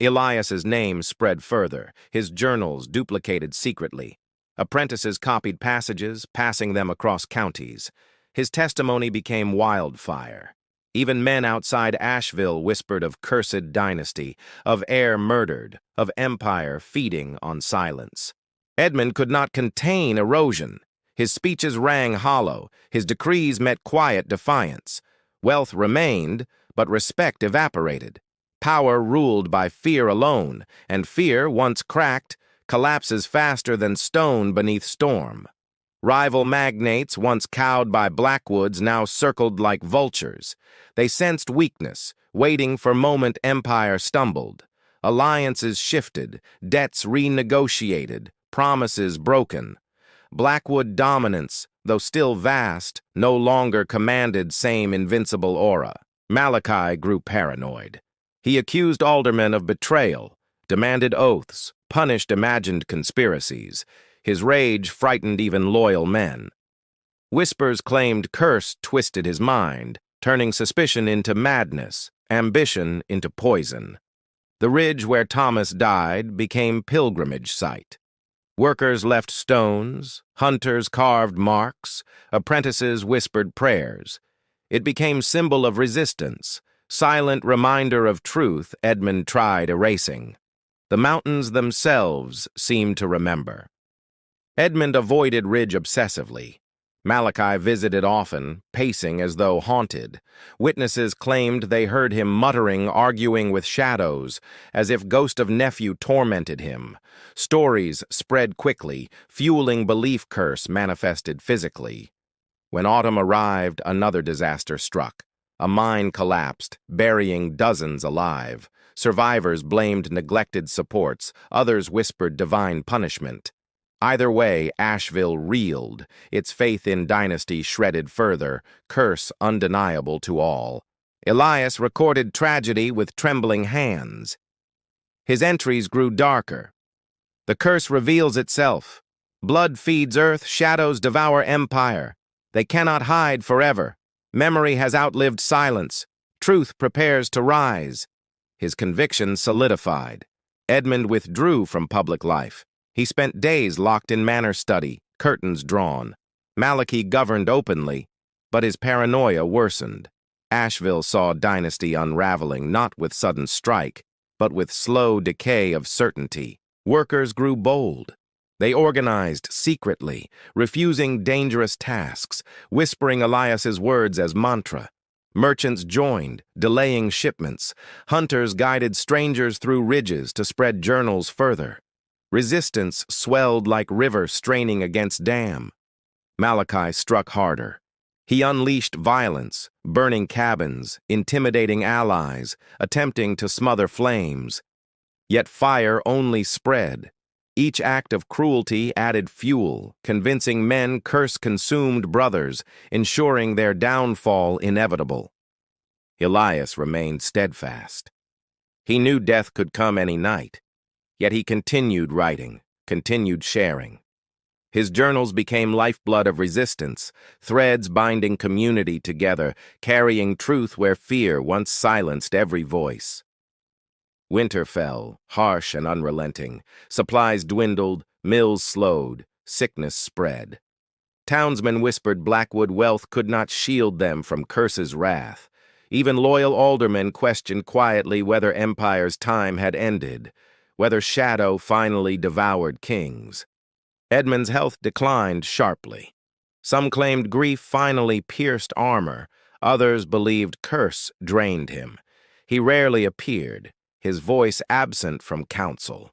Elias's name spread further, his journals duplicated secretly. Apprentices copied passages, passing them across counties. His testimony became wildfire. Even men outside Asheville whispered of cursed dynasty, of heir murdered, of empire feeding on silence. Edmund could not contain erosion. His speeches rang hollow, his decrees met quiet defiance. Wealth remained, but respect evaporated. Power ruled by fear alone, and fear, once cracked, collapses faster than stone beneath storm. Rival magnates, once cowed by Blackwoods, now circled like vultures. They sensed weakness, waiting for moment empire stumbled. Alliances shifted, debts renegotiated, promises broken. Blackwood dominance, though still vast, no longer commanded same invincible aura. Malachi grew paranoid. He accused aldermen of betrayal, demanded oaths, punished imagined conspiracies. His rage frightened even loyal men. Whispers claimed curse twisted his mind, turning suspicion into madness, ambition into poison. The ridge where Thomas died became pilgrimage site. Workers left stones, hunters carved marks, apprentices whispered prayers. It became symbol of resistance, silent reminder of truth Edmund tried erasing. The mountains themselves seemed to remember. Edmund avoided Ridge obsessively. Malachi visited often, pacing as though haunted. Witnesses claimed they heard him muttering, arguing with shadows, as if ghost of nephew tormented him. Stories spread quickly, fueling belief curse manifested physically. When autumn arrived, another disaster struck. A mine collapsed, burying dozens alive. Survivors blamed neglected supports, others whispered divine punishment. Either way, Asheville reeled, its faith in dynasty shredded further, curse undeniable to all. Elias recorded tragedy with trembling hands. His entries grew darker. The curse reveals itself. Blood feeds earth, shadows devour empire. They cannot hide forever. Memory has outlived silence. Truth prepares to rise. His conviction solidified. Edmund withdrew from public life. He spent days locked in manor study, curtains drawn. Malachi governed openly, but his paranoia worsened. Asheville saw dynasty unraveling not with sudden strike, but with slow decay of certainty. Workers grew bold. They organized secretly, refusing dangerous tasks, whispering Elias's words as mantra. Merchants joined, delaying shipments. Hunters guided strangers through ridges to spread journals further. Resistance swelled like river straining against dam. Malachi struck harder. He unleashed violence, burning cabins, intimidating allies, attempting to smother flames. Yet fire only spread. Each act of cruelty added fuel, convincing men curse-consumed brothers, ensuring their downfall inevitable. Elias remained steadfast. He knew death could come any night. Yet he continued writing, continued sharing. His journals became lifeblood of resistance, threads binding community together, carrying truth where fear once silenced every voice. Winter fell, harsh and unrelenting. Supplies dwindled, mills slowed, sickness spread. Townsmen whispered Blackwood wealth could not shield them from curse's wrath. Even loyal aldermen questioned quietly whether empire's time had ended, whether shadow finally devoured kings. Edmund's health declined sharply. Some claimed grief finally pierced armor. Others believed curse drained him. He rarely appeared, his voice absent from counsel.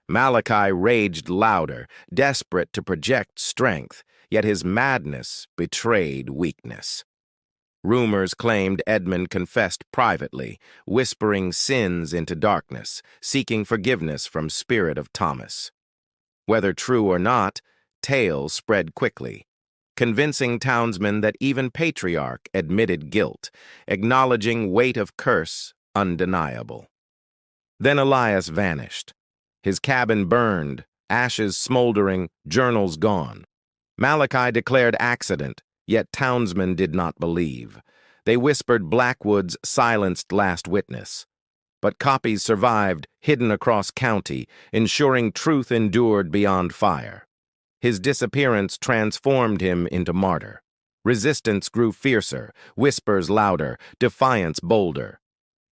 Malachi raged louder, desperate to project strength, yet his madness betrayed weakness. Rumors claimed Edmund confessed privately, whispering sins into darkness, seeking forgiveness from spirit of Thomas. Whether true or not, tales spread quickly, convincing townsmen that even patriarch admitted guilt, acknowledging weight of curse undeniable. Then Elias vanished. His cabin burned, ashes smoldering, journals gone. Malachi declared accident, yet townsmen did not believe. They whispered Blackwood's silenced last witness. but copies survived, hidden across county, ensuring truth endured beyond fire. His disappearance transformed him into martyr. Resistance grew fiercer, whispers louder, defiance bolder.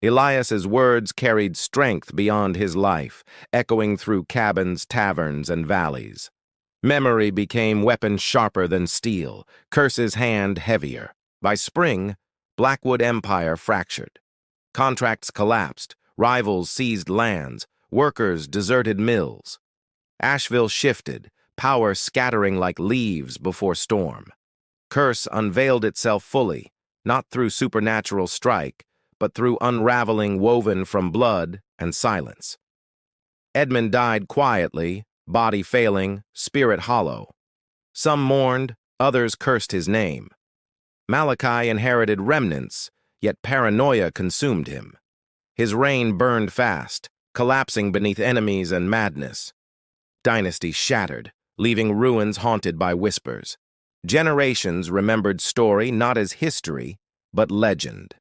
Elias's words carried strength beyond his life, echoing through cabins, taverns, and valleys. Memory became weapon sharper than steel, curse's hand heavier. By spring, Blackwood Empire fractured. Contracts collapsed, rivals seized lands, workers deserted mills. Asheville shifted, power scattering like leaves before storm. Curse unveiled itself fully, not through supernatural strike, but through unraveling woven from blood and silence. Edmund died quietly, body failing, spirit hollow. Some mourned, others cursed his name. Malachi inherited remnants, yet paranoia consumed him. His reign burned fast, collapsing beneath enemies and madness. Dynasty shattered, leaving ruins haunted by whispers. Generations remembered story not as history, but legend.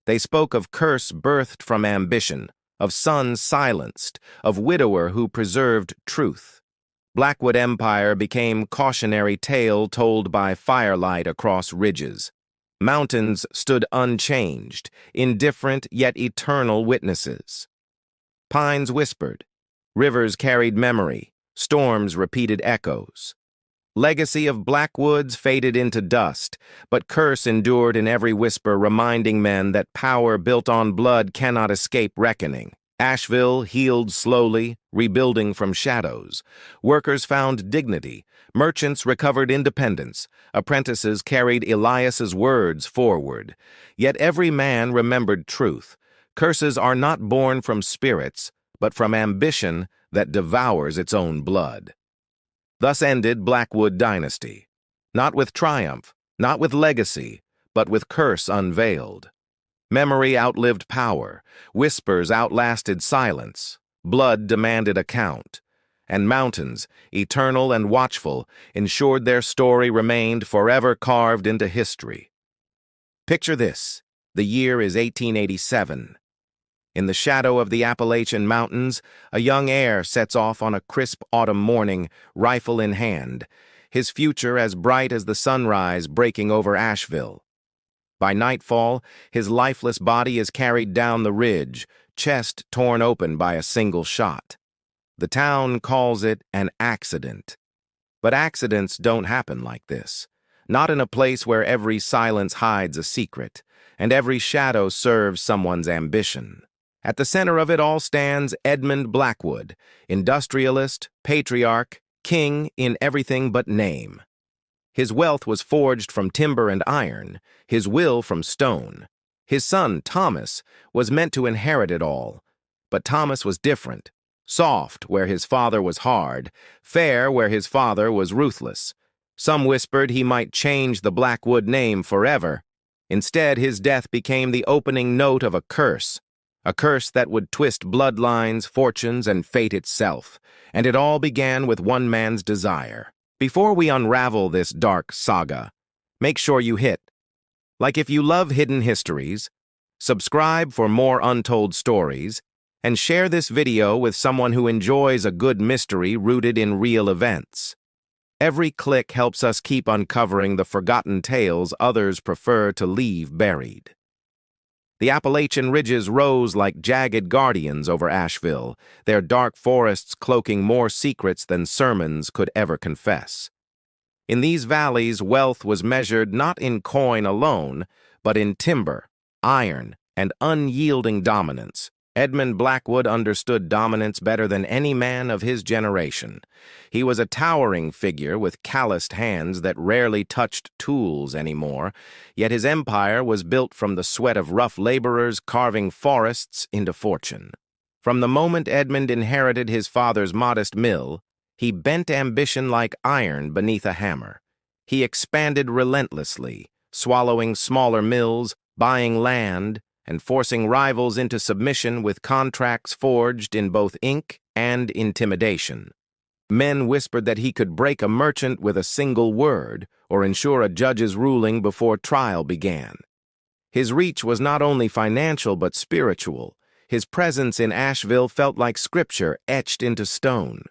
They spoke of curse birthed from ambition, of son silenced, of widower who preserved truth. Blackwood Empire became cautionary tale told by firelight across ridges. Mountains stood unchanged, indifferent yet eternal witnesses. Pines whispered, rivers carried memory, storms repeated echoes. Legacy of Blackwoods faded into dust, but curse endured in every whisper, reminding men that power built on blood cannot escape reckoning. Asheville healed slowly, rebuilding from shadows. Workers found dignity, merchants recovered independence, apprentices carried Elias's words forward. Yet every man remembered truth. Curses are not born from spirits, but from ambition that devours its own blood. Thus ended Blackwood Dynasty, not with triumph, not with legacy, but with curse unveiled. Memory outlived power, whispers outlasted silence, blood demanded account, and mountains, eternal and watchful, ensured their story remained forever carved into history. Picture this: the year is 1887. In the shadow of the Appalachian Mountains, a young heir sets off on a crisp autumn morning, rifle in hand, his future as bright as the sunrise breaking over Asheville. By nightfall, his lifeless body is carried down the ridge, chest torn open by a single shot. The town calls it an accident. But accidents don't happen like this. Not in a place where every silence hides a secret, and every shadow serves someone's ambition. At the center of it all stands Edmund Blackwood, industrialist, patriarch, king in everything but name. His wealth was forged from timber and iron, his will from stone. His son, Thomas, was meant to inherit it all. But Thomas was different. Soft where his father was hard, fair where his father was ruthless. Some whispered he might change the Blackwood name forever. Instead, his death became the opening note of a curse that would twist bloodlines, fortunes, and fate itself. And it all began with one man's desire. Before we unravel this dark saga, make sure you hit like if you love hidden histories, subscribe for more untold stories, and share this video with someone who enjoys a good mystery rooted in real events. Every click helps us keep uncovering the forgotten tales others prefer to leave buried. The Appalachian ridges rose like jagged guardians over Asheville, their dark forests cloaking more secrets than sermons could ever confess. In these valleys, wealth was measured not in coin alone, but in timber, iron, and unyielding dominance. Edmund Blackwood understood dominance better than any man of his generation. He was a towering figure with calloused hands that rarely touched tools anymore, yet his empire was built from the sweat of rough laborers carving forests into fortune. From the moment Edmund inherited his father's modest mill, he bent ambition like iron beneath a hammer. He expanded relentlessly, swallowing smaller mills, buying land, and forcing rivals into submission with contracts forged in both ink and intimidation. Men whispered that he could break a merchant with a single word or ensure a judge's ruling before trial began. His reach was not only financial but spiritual. His presence in Asheville felt like scripture etched into stone.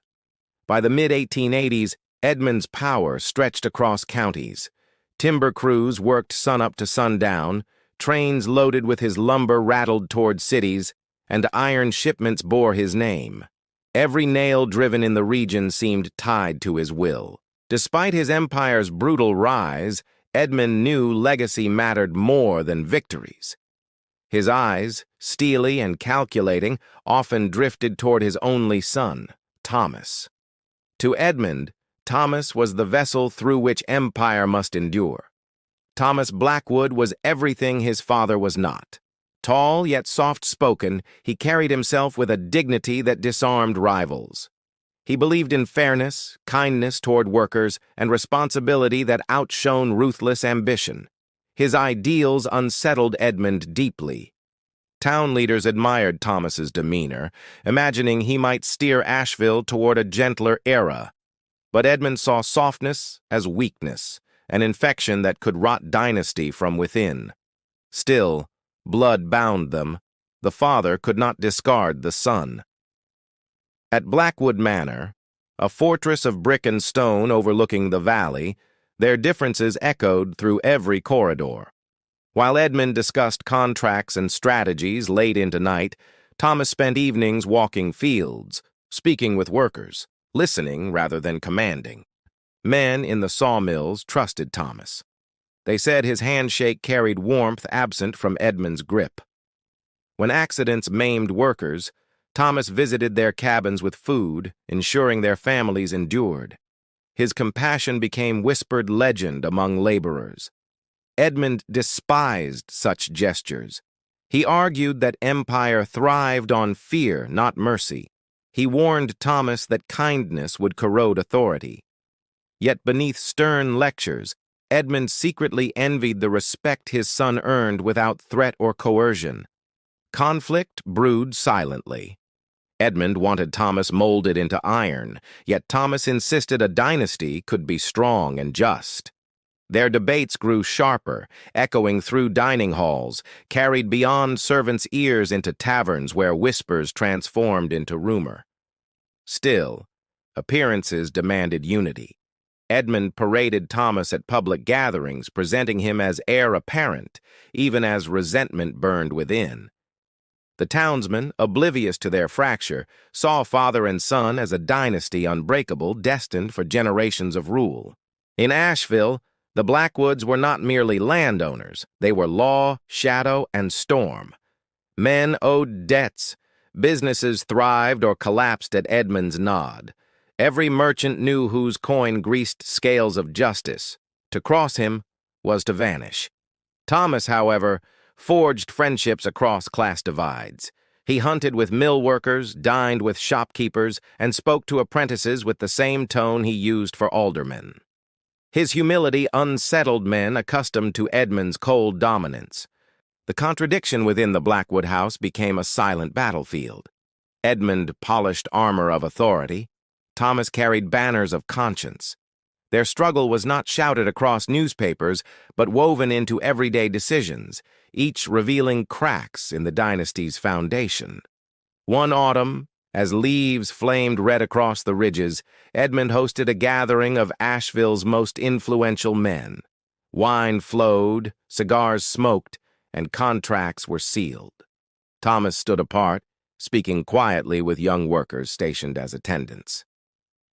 By the mid-1880s, Edmund's power stretched across counties. Timber crews worked sunup to sundown, trains loaded with his lumber rattled toward cities, and iron shipments bore his name. Every nail driven in the region seemed tied to his will. Despite his empire's brutal rise, Edmund knew legacy mattered more than victories. His eyes, steely and calculating, often drifted toward his only son, Thomas. To Edmund, Thomas was the vessel through which empire must endure. Thomas Blackwood was everything his father was not. Tall yet soft-spoken, he carried himself with a dignity that disarmed rivals. He believed in fairness, kindness toward workers, and responsibility that outshone ruthless ambition. His ideals unsettled Edmund deeply. Town leaders admired Thomas's demeanor, imagining he might steer Asheville toward a gentler era. But Edmund saw softness as weakness, an infection that could rot Dynasty from within. Still, blood bound them. The father could not discard the son. At Blackwood Manor, a fortress of brick and stone overlooking the valley, their differences echoed through every corridor. While Edmund discussed contracts and strategies late into night, Thomas spent evenings walking fields, speaking with workers, listening rather than commanding. Men in the sawmills trusted Thomas. They said his handshake carried warmth absent from Edmund's grip. When accidents maimed workers, Thomas visited their cabins with food, ensuring their families endured. His compassion became whispered legend among laborers. Edmund despised such gestures. He argued that empire thrived on fear, not mercy. He warned Thomas that kindness would corrode authority. Yet beneath stern lectures, Edmund secretly envied the respect his son earned without threat or coercion. Conflict brewed silently. Edmund wanted Thomas molded into iron, yet Thomas insisted a dynasty could be strong and just. Their debates grew sharper, echoing through dining halls, carried beyond servants' ears into taverns where whispers transformed into rumor. Still, appearances demanded unity. Edmund paraded Thomas at public gatherings, presenting him as heir apparent, even as resentment burned within. The townsmen, oblivious to their fracture, saw father and son as a dynasty unbreakable, destined for generations of rule. In Asheville, the Blackwoods were not merely landowners. They were law, shadow, and storm. Men owed debts. Businesses thrived or collapsed at Edmund's nod. Every merchant knew whose coin greased scales of justice. To cross him was to vanish. Thomas, however, forged friendships across class divides. He hunted with mill workers, dined with shopkeepers, and spoke to apprentices with the same tone he used for aldermen. His humility unsettled men accustomed to Edmund's cold dominance. The contradiction within the Blackwood house became a silent battlefield. Edmund polished armor of authority. Thomas carried banners of conscience. Their struggle was not shouted across newspapers, but woven into everyday decisions, each revealing cracks in the dynasty's foundation. One autumn, as leaves flamed red across the ridges, Edmund hosted a gathering of Asheville's most influential men. Wine flowed, cigars smoked, and contracts were sealed. Thomas stood apart, speaking quietly with young workers stationed as attendants.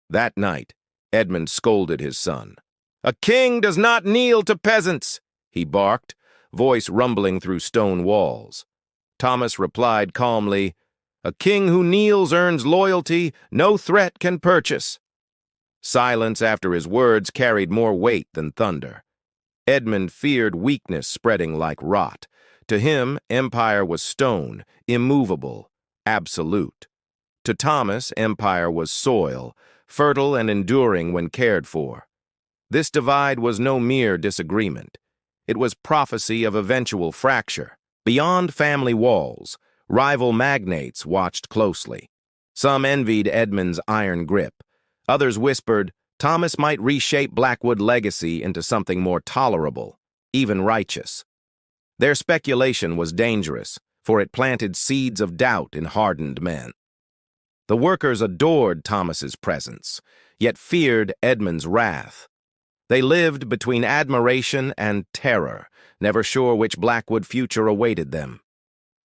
That night, Edmund scolded his son. "A king does not kneel to peasants," he barked, voice rumbling through stone walls. Thomas replied calmly, "A king who kneels earns loyalty no threat can purchase." Silence after his words carried more weight than thunder. Edmund feared weakness spreading like rot. To him, empire was stone, immovable, absolute. To Thomas, empire was soil, fertile and enduring when cared for. This divide was no mere disagreement. It was prophecy of eventual fracture. Beyond family walls, rival magnates watched closely. Some envied Edmund's iron grip. Others whispered Thomas might reshape Blackwood legacy into something more tolerable, even righteous. Their speculation was dangerous, for it planted seeds of doubt in hardened men. The workers adored Thomas's presence, yet feared Edmund's wrath. They lived between admiration and terror, never sure which Blackwood future awaited them.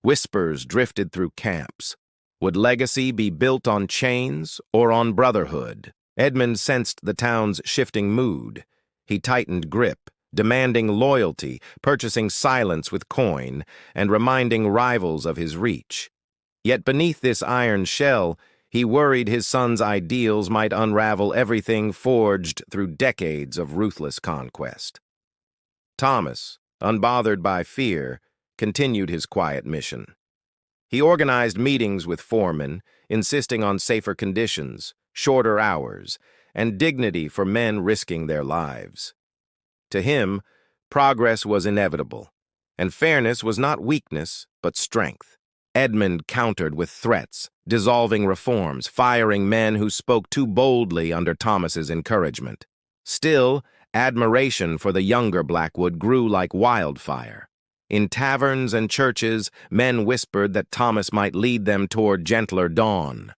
Whispers drifted through camps. Would legacy be built on chains or on brotherhood? Edmund sensed the town's shifting mood. He tightened grip, demanding loyalty, purchasing silence with coin, and reminding rivals of his reach. Yet beneath this iron shell, he worried his son's ideals might unravel everything forged through decades of ruthless conquest. Thomas, unbothered by fear, continued his quiet mission. He organized meetings with foremen, insisting on safer conditions, shorter hours, and dignity for men risking their lives. To him, progress was inevitable, and fairness was not weakness, but strength. Edmund countered with threats, dissolving reforms, firing men who spoke too boldly under Thomas's encouragement. Still, admiration for the younger Blackwood grew like wildfire. In taverns and churches, men whispered that Thomas might lead them toward gentler dawn.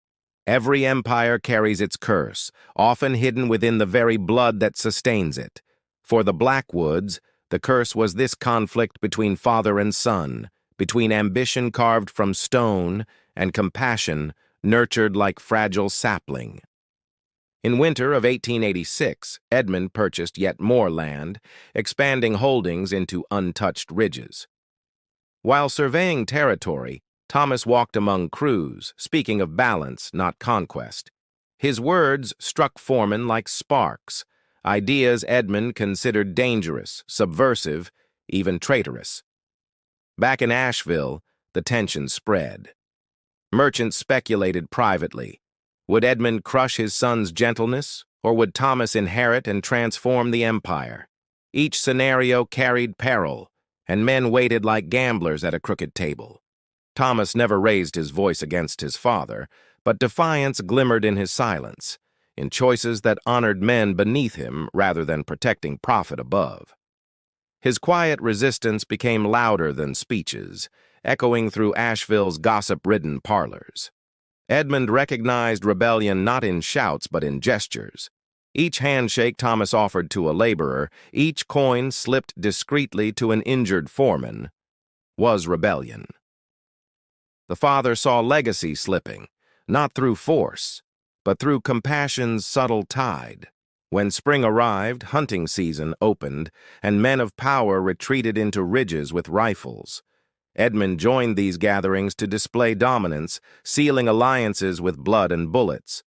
Every empire carries its curse, often hidden within the very blood that sustains it. For the Blackwoods, the curse was this conflict between father and son, between ambition carved from stone and compassion nurtured like fragile sapling. In winter of 1886, Edmund purchased yet more land, expanding holdings into untouched ridges. While surveying territory, Thomas walked among crews, speaking of balance, not conquest. His words struck foremen like sparks, ideas Edmund considered dangerous, subversive, even traitorous. Back in Asheville, the tension spread. Merchants speculated privately. Would Edmund crush his son's gentleness, or would Thomas inherit and transform the empire? Each scenario carried peril, and men waited like gamblers at a crooked table. Thomas never raised his voice against his father, but defiance glimmered in his silence, in choices that honored men beneath him rather than protecting profit above. His quiet resistance became louder than speeches, echoing through Asheville's gossip-ridden parlors. Edmund recognized rebellion not in shouts but in gestures. Each handshake Thomas offered to a laborer, each coin slipped discreetly to an injured foreman, was rebellion. The father saw legacy slipping, not through force, but through compassion's subtle tide. When spring arrived, hunting season opened, and men of power retreated into ridges with rifles. Edmund joined these gatherings to display dominance, sealing alliances with blood and bullets.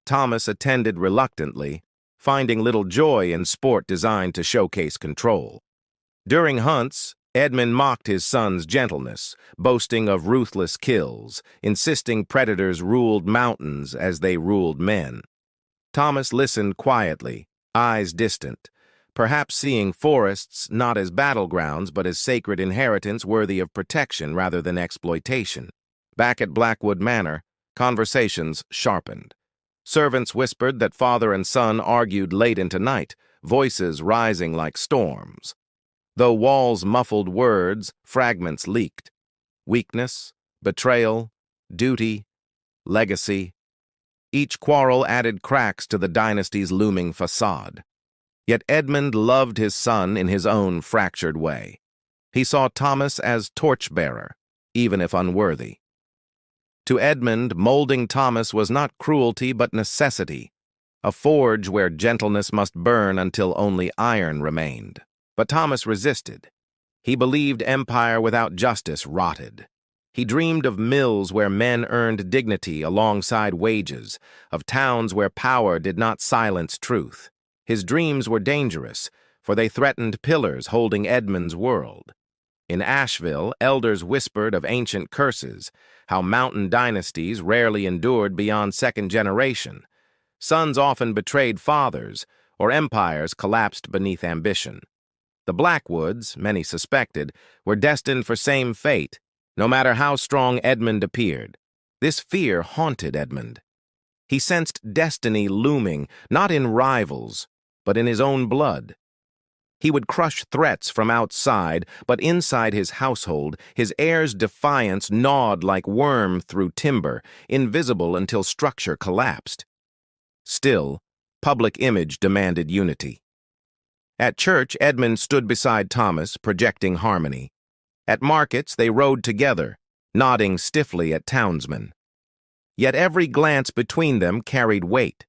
Thomas attended reluctantly, finding little joy in sport designed to showcase control. During hunts, Edmund mocked his son's gentleness, boasting of ruthless kills, insisting predators ruled mountains as they ruled men. Thomas listened quietly, eyes distant, perhaps seeing forests not as battlegrounds but as sacred inheritance worthy of protection rather than exploitation. Back at Blackwood Manor, conversations sharpened. Servants whispered that father and son argued late into night, voices rising like storms. Though walls muffled words, fragments leaked. Weakness, betrayal, duty, legacy. Each quarrel added cracks to the dynasty's looming facade. Yet Edmund loved his son in his own fractured way. He saw Thomas as torchbearer, even if unworthy. To Edmund, molding Thomas was not cruelty but necessity, a forge where gentleness must burn until only iron remained. But Thomas resisted. He believed empire without justice rotted. He dreamed of mills where men earned dignity alongside wages, of towns where power did not silence truth. His dreams were dangerous, for they threatened pillars holding Edmund's world. In Asheville, elders whispered of ancient curses, how mountain dynasties rarely endured beyond second generation. Sons often betrayed fathers, or empires collapsed beneath ambition. The Blackwoods, many suspected, were destined for same fate, no matter how strong Edmund appeared. This fear haunted Edmund. He sensed destiny looming, not in rivals, but in his own blood. He would crush threats from outside, but inside his household, his heir's defiance gnawed like worm through timber, invisible until structure collapsed. Still, public image demanded unity. At church, Edmund stood beside Thomas, projecting harmony. At markets, they rode together, nodding stiffly at townsmen. Yet every glance between them carried weight,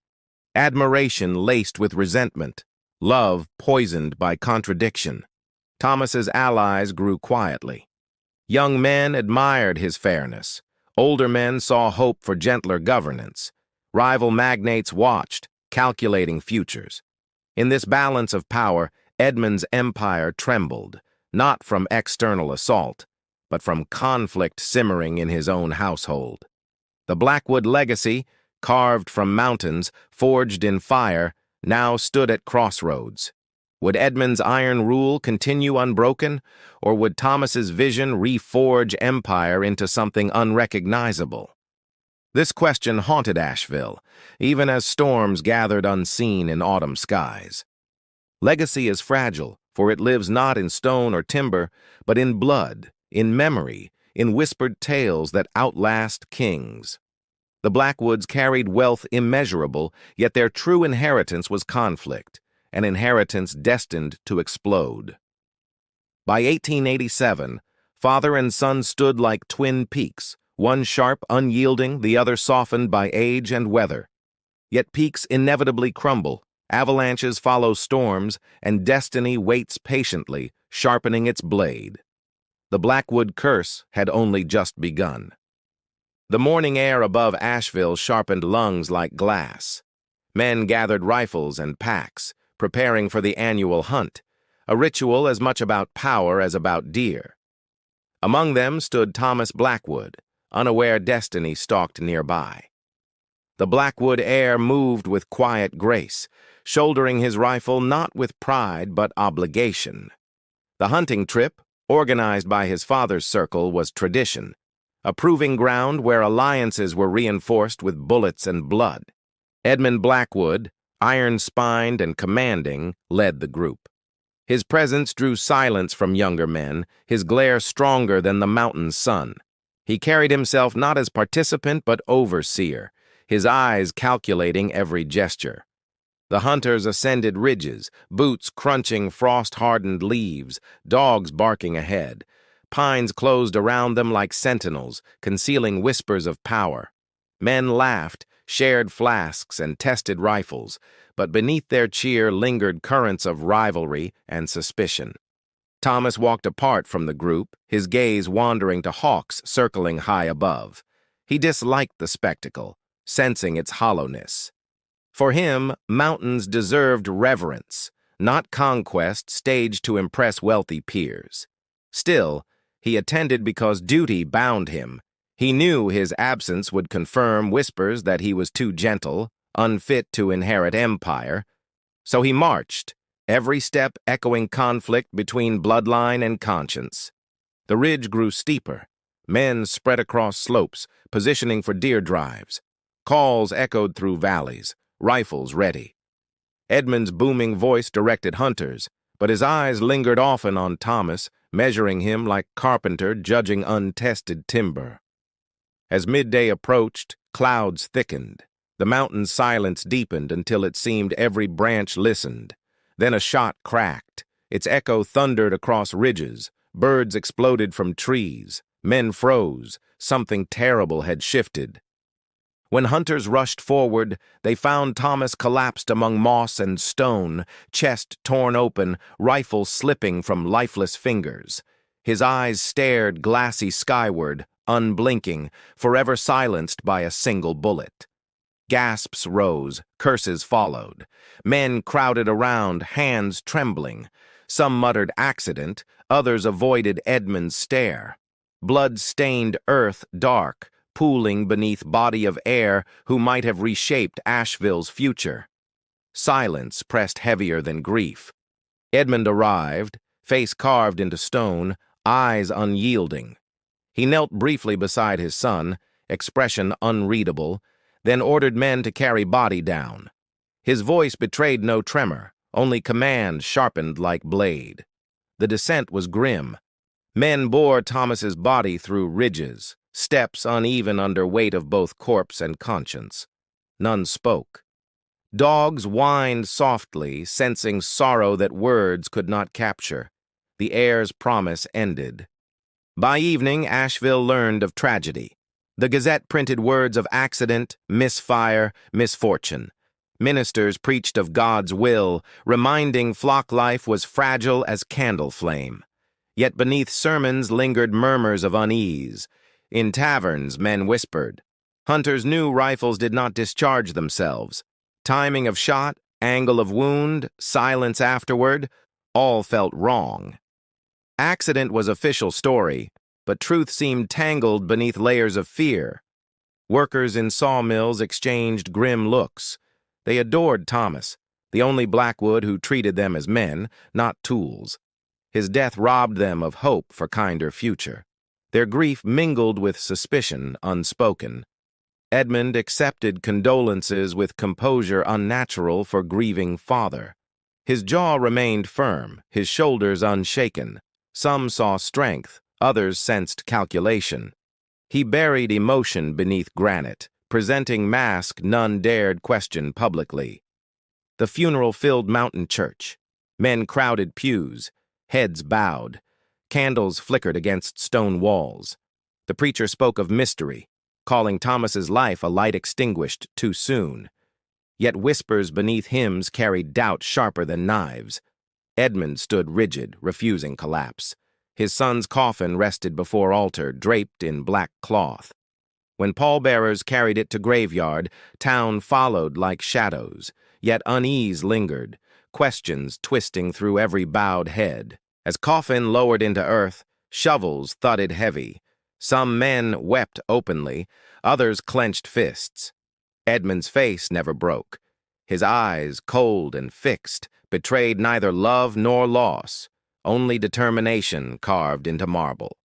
admiration laced with resentment, love poisoned by contradiction. Thomas's allies grew quietly. Young men admired his fairness. Older men saw hope for gentler governance. Rival magnates watched, calculating futures. In this balance of power, Edmund's empire trembled, not from external assault, but from conflict simmering in his own household. The Blackwood legacy, carved from mountains, forged in fire, now stood at crossroads. Would Edmund's iron rule continue unbroken, or would Thomas's vision reforge empire into something unrecognizable? This question haunted Asheville, even as storms gathered unseen in autumn skies. Legacy is fragile, for it lives not in stone or timber, but in blood, in memory, in whispered tales that outlast kings. The Blackwoods carried wealth immeasurable, yet their true inheritance was conflict, an inheritance destined to explode. By 1887, father and son stood like twin peaks, one sharp, unyielding, the other softened by age and weather. Yet peaks inevitably crumble, avalanches follow storms, and destiny waits patiently, sharpening its blade. The Blackwood curse had only just begun. The morning air above Asheville sharpened lungs like glass. Men gathered rifles and packs, preparing for the annual hunt, a ritual as much about power as about deer. Among them stood Thomas Blackwood, unaware destiny stalked nearby. The Blackwood heir moved with quiet grace, shouldering his rifle not with pride but obligation. The hunting trip, organized by his father's circle, was tradition, a proving ground where alliances were reinforced with bullets and blood. Edmund Blackwood, iron-spined and commanding, led the group. His presence drew silence from younger men, his glare stronger than the mountain sun. He carried himself not as participant but overseer, his eyes calculating every gesture. The hunters ascended ridges, boots crunching frost-hardened leaves, dogs barking ahead. Pines closed around them like sentinels, concealing whispers of power. Men laughed, shared flasks, and tested rifles, but beneath their cheer lingered currents of rivalry and suspicion. Thomas walked apart from the group, his gaze wandering to hawks circling high above. He disliked the spectacle, sensing its hollowness. For him, mountains deserved reverence, not conquest staged to impress wealthy peers. Still, he attended because duty bound him. He knew his absence would confirm whispers that he was too gentle, unfit to inherit empire. So he marched, every step echoing conflict between bloodline and conscience. The ridge grew steeper. Men spread across slopes, positioning for deer drives. Calls echoed through valleys, rifles ready. Edmund's booming voice directed hunters, but his eyes lingered often on Thomas, measuring him like carpenter judging untested timber. As midday approached, clouds thickened. The mountain's silence deepened until it seemed every branch listened. Then a shot cracked. Its echo thundered across ridges. Birds exploded from trees. Men froze. Something terrible had shifted. When hunters rushed forward, they found Thomas collapsed among moss and stone, chest torn open, rifle slipping from lifeless fingers. His eyes stared glassy skyward, unblinking, forever silenced by a single bullet. Gasps rose, curses followed. Men crowded around, hands trembling. Some muttered accident, others avoided Edmund's stare. Blood-stained earth dark, pooling beneath body of air who might have reshaped Asheville's future. Silence pressed heavier than grief. Edmund arrived, face carved into stone, eyes unyielding. He knelt briefly beside his son, expression unreadable, then ordered men to carry body down. His voice betrayed no tremor, only command sharpened like blade. The descent was grim. Men bore Thomas's body through ridges, steps uneven under weight of both corpse and conscience. None spoke. Dogs whined softly, sensing sorrow that words could not capture. The heir's promise ended. By evening, Asheville learned of tragedy. The Gazette printed words of accident, misfire, misfortune. Ministers preached of God's will, reminding flock life was fragile as candle flame. Yet beneath sermons lingered murmurs of unease. In taverns, men whispered. Hunters knew rifles did not discharge themselves. Timing of shot, angle of wound, silence afterward, all felt wrong. Accident was official story, but truth seemed tangled beneath layers of fear. Workers in sawmills exchanged grim looks. They adored Thomas, the only Blackwood who treated them as men, not tools. His death robbed them of hope for kinder future. Their grief mingled with suspicion unspoken. Edmund accepted condolences with composure unnatural for grieving father. His jaw remained firm, his shoulders unshaken. Some saw strength, others sensed calculation. He buried emotion beneath granite, presenting mask none dared question publicly. The funeral filled Mountain Church. Men crowded pews, heads bowed. Candles flickered against stone walls. The preacher spoke of mystery, calling Thomas's life a light extinguished too soon. Yet whispers beneath hymns carried doubt sharper than knives. Edmund stood rigid, refusing collapse. His son's coffin rested before altar, draped in black cloth. When pallbearers carried it to graveyard, town followed like shadows, yet unease lingered, questions twisting through every bowed head. As coffin lowered into earth, shovels thudded heavy. Some men wept openly, others clenched fists. Edmund's face never broke. His eyes, cold and fixed, betrayed neither love nor loss, only determination carved into marble.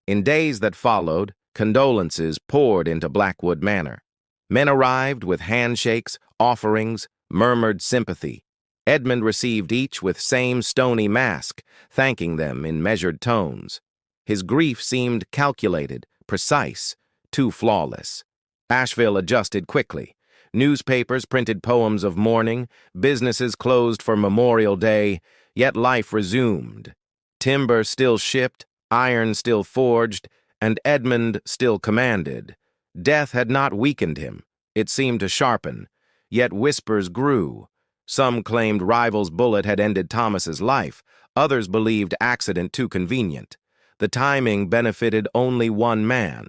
In days that followed, condolences poured into Blackwood Manor. Men arrived with handshakes, offerings, murmured sympathy. Edmund received each with same stony mask, thanking them in measured tones. His grief seemed calculated, precise, too flawless. Asheville adjusted quickly. Newspapers printed poems of mourning, businesses closed for Memorial Day, yet life resumed. Timber still shipped, iron still forged, and Edmund still commanded. Death had not weakened him. It seemed to sharpen. Yet whispers grew. Some claimed rival's bullet had ended Thomas's life. Others believed accident too convenient. The timing benefited only one man,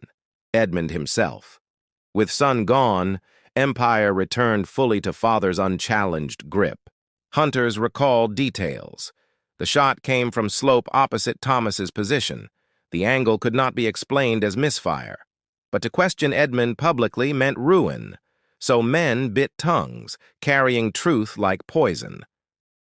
Edmund himself. With son gone, empire returned fully to father's unchallenged grip. Hunters recalled details. The shot came from slope opposite Thomas's position. The angle could not be explained as misfire. But to question Edmund publicly meant ruin. So men bit tongues, carrying truth like poison.